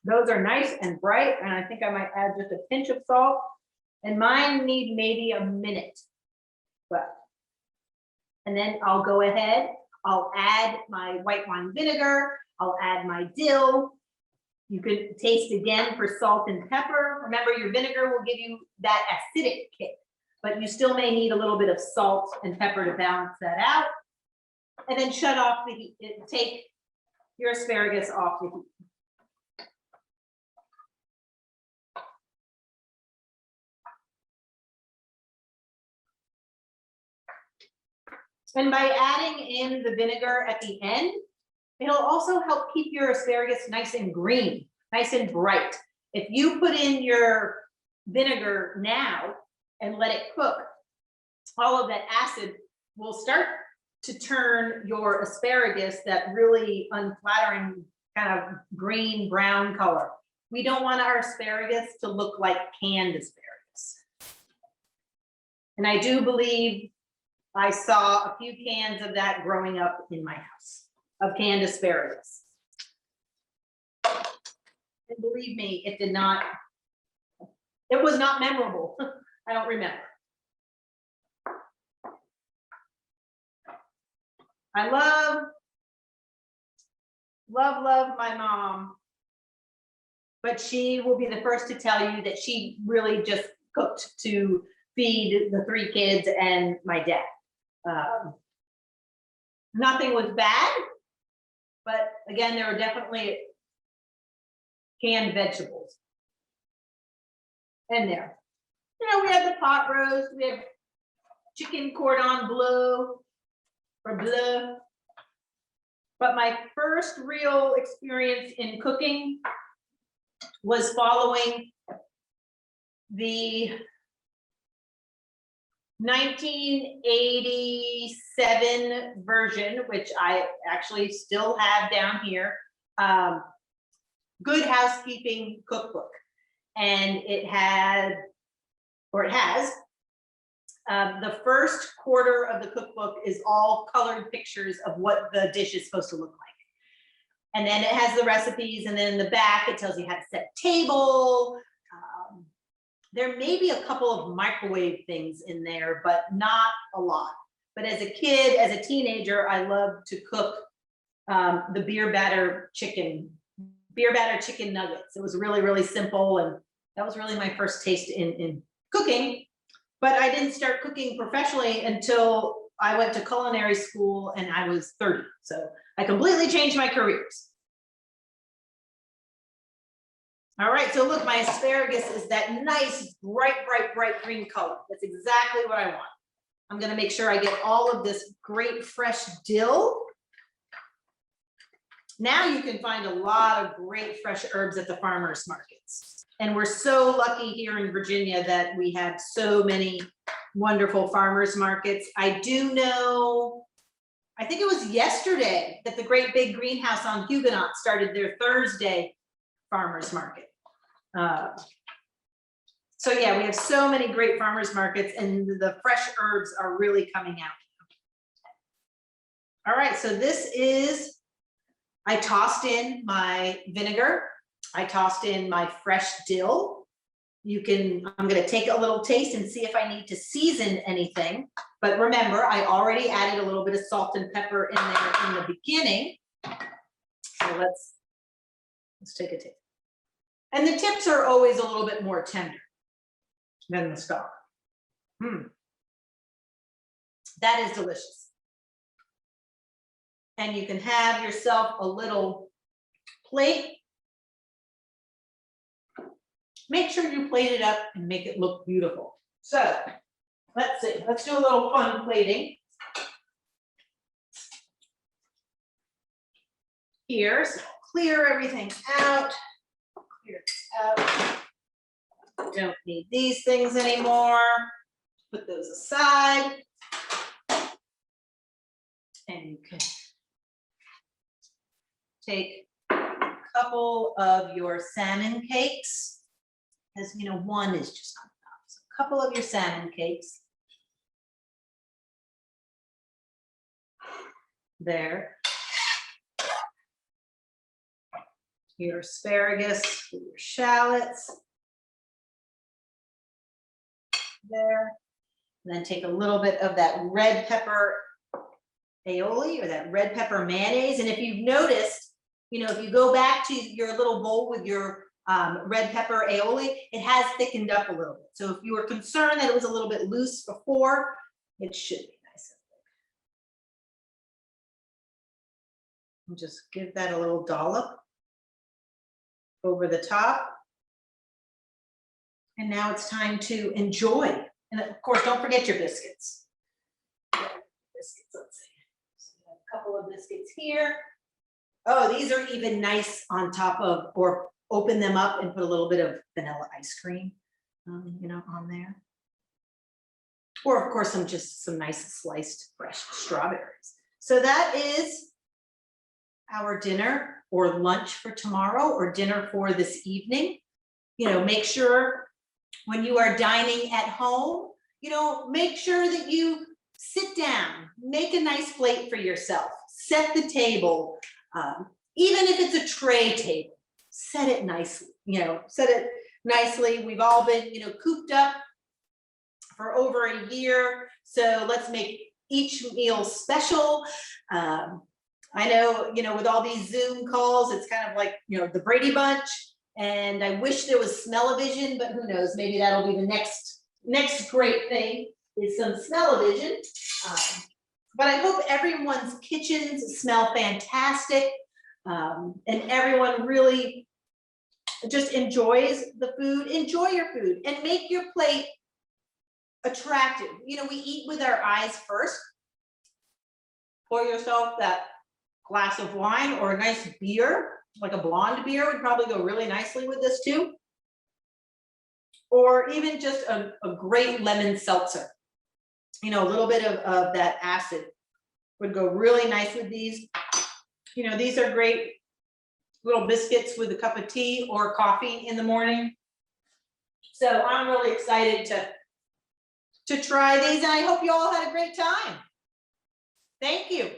Speaker 1: Those are nice and bright, and I think I might add just a pinch of salt. And mine need maybe a minute. And then I'll go ahead, I'll add my white wine vinegar, I'll add my dill. You could taste again for salt and pepper. Remember, your vinegar will give you that acidic kick, but you still may need a little bit of salt and pepper to balance that out. And then shut off the heat, take your asparagus off the heat. And by adding in the vinegar at the end, it'll also help keep your asparagus nice and green, nice and bright. If you put in your vinegar now and let it cook, all of that acid will start to turn your asparagus that really unflattering kind of green brown color. We don't want our asparagus to look like canned asparagus. And I do believe I saw a few cans of that growing up in my house, of canned asparagus. And believe me, it was not memorable. I don't remember. I love my mom, but she will be the first to tell you that she really just cooked to feed the 3 kids and my dad. Nothing was bad, but again, there were definitely canned vegetables in there. You know, we had the pot roast, we had chicken cordon bleu or bleu. But my first real experience in cooking was following the 1987 version, which I actually still have down here, Good Housekeeping Cookbook. And it has the first quarter of the cookbook is all colored pictures of what the dish is supposed to look like. And then it has the recipes, and then in the back, it tells you how to set a table, There may be a couple of microwave things in there, but not a lot. But as a kid, as a teenager, I loved to cook the beer batter chicken nuggets. It was really, really simple. And that was really my first taste in cooking. But I didn't start cooking professionally until I went to culinary school and I was 30. So I completely changed my careers. All right, so look, my asparagus is that nice, bright green color. That's exactly what I want. I'm gonna make sure I get all of this great fresh dill. Now you can find a lot of great fresh herbs at the farmers markets. And we're so lucky here in Virginia that we have so many wonderful farmers markets. I do know, I think it was yesterday that the Great Big Greenhouse on Huguenot started their Thursday farmers market. So yeah, we have so many great farmers markets and the fresh herbs are really coming out. All right, so this is, I tossed in my vinegar. I tossed in my fresh dill. I'm gonna take a little taste and see if I need to season anything. But remember, I already added a little bit of salt and pepper in there in the beginning. So let's take a taste. And the tips are always a little bit more tender than the stalk. That is delicious. And you can have yourself a little plate. Make sure you plate it up and make it look beautiful. So let's see, let's do a little fun plating. Here, so clear everything out. Clear this out. Don't need these things anymore. Put those aside. And you can take a couple of your salmon cakes, because you know, one is just not enough. So a couple of your salmon cakes. There. Your asparagus, your shallots. There. And then take a little bit of that red pepper aioli or that red pepper mayonnaise. And if you've noticed, you know, if you go back to your little bowl with your red pepper aioli, it has thickened up a little bit. So if you were concerned that it was a little bit loose before, it should be nice and thick. And just give that a little dollop over the top. And now it's time to enjoy. And of course, don't forget your biscuits. Biscuits, let's see. So a couple of biscuits here. Oh, these are even nice on top of, or open them up and put a little bit of vanilla ice cream, you know, on there. Or of course, some nice sliced fresh strawberries. So that is our dinner or lunch for tomorrow, or dinner for this evening. You know, make sure when you are dining at home, you know, make sure that you sit down, make a nice plate for yourself, set the table. Even if it's a tray table, set it nicely, you know, set it nicely. We've all been, you know, cooped up for over a year. So let's make each meal special. I know, you know, with all these Zoom calls, it's kind of like, you know, the Brady Bunch. And I wish there was smell-o-vision, but who knows, maybe that'll be the next great thing is some smell-o-vision. But I hope everyone's kitchens smell fantastic, and everyone really just enjoys the food. Enjoy your food and make your plate attractive. You know, we eat with our eyes first. Pour yourself that glass of wine or a nice beer, like a blonde beer would probably go really nicely with this too. Or even just a great lemon seltzer. You know, a little bit of that acid would go really nice with these. You know, these are great little biscuits with a cup of tea or coffee in the morning. So I'm really excited to try these, and I hope you all had a great time. Thank you.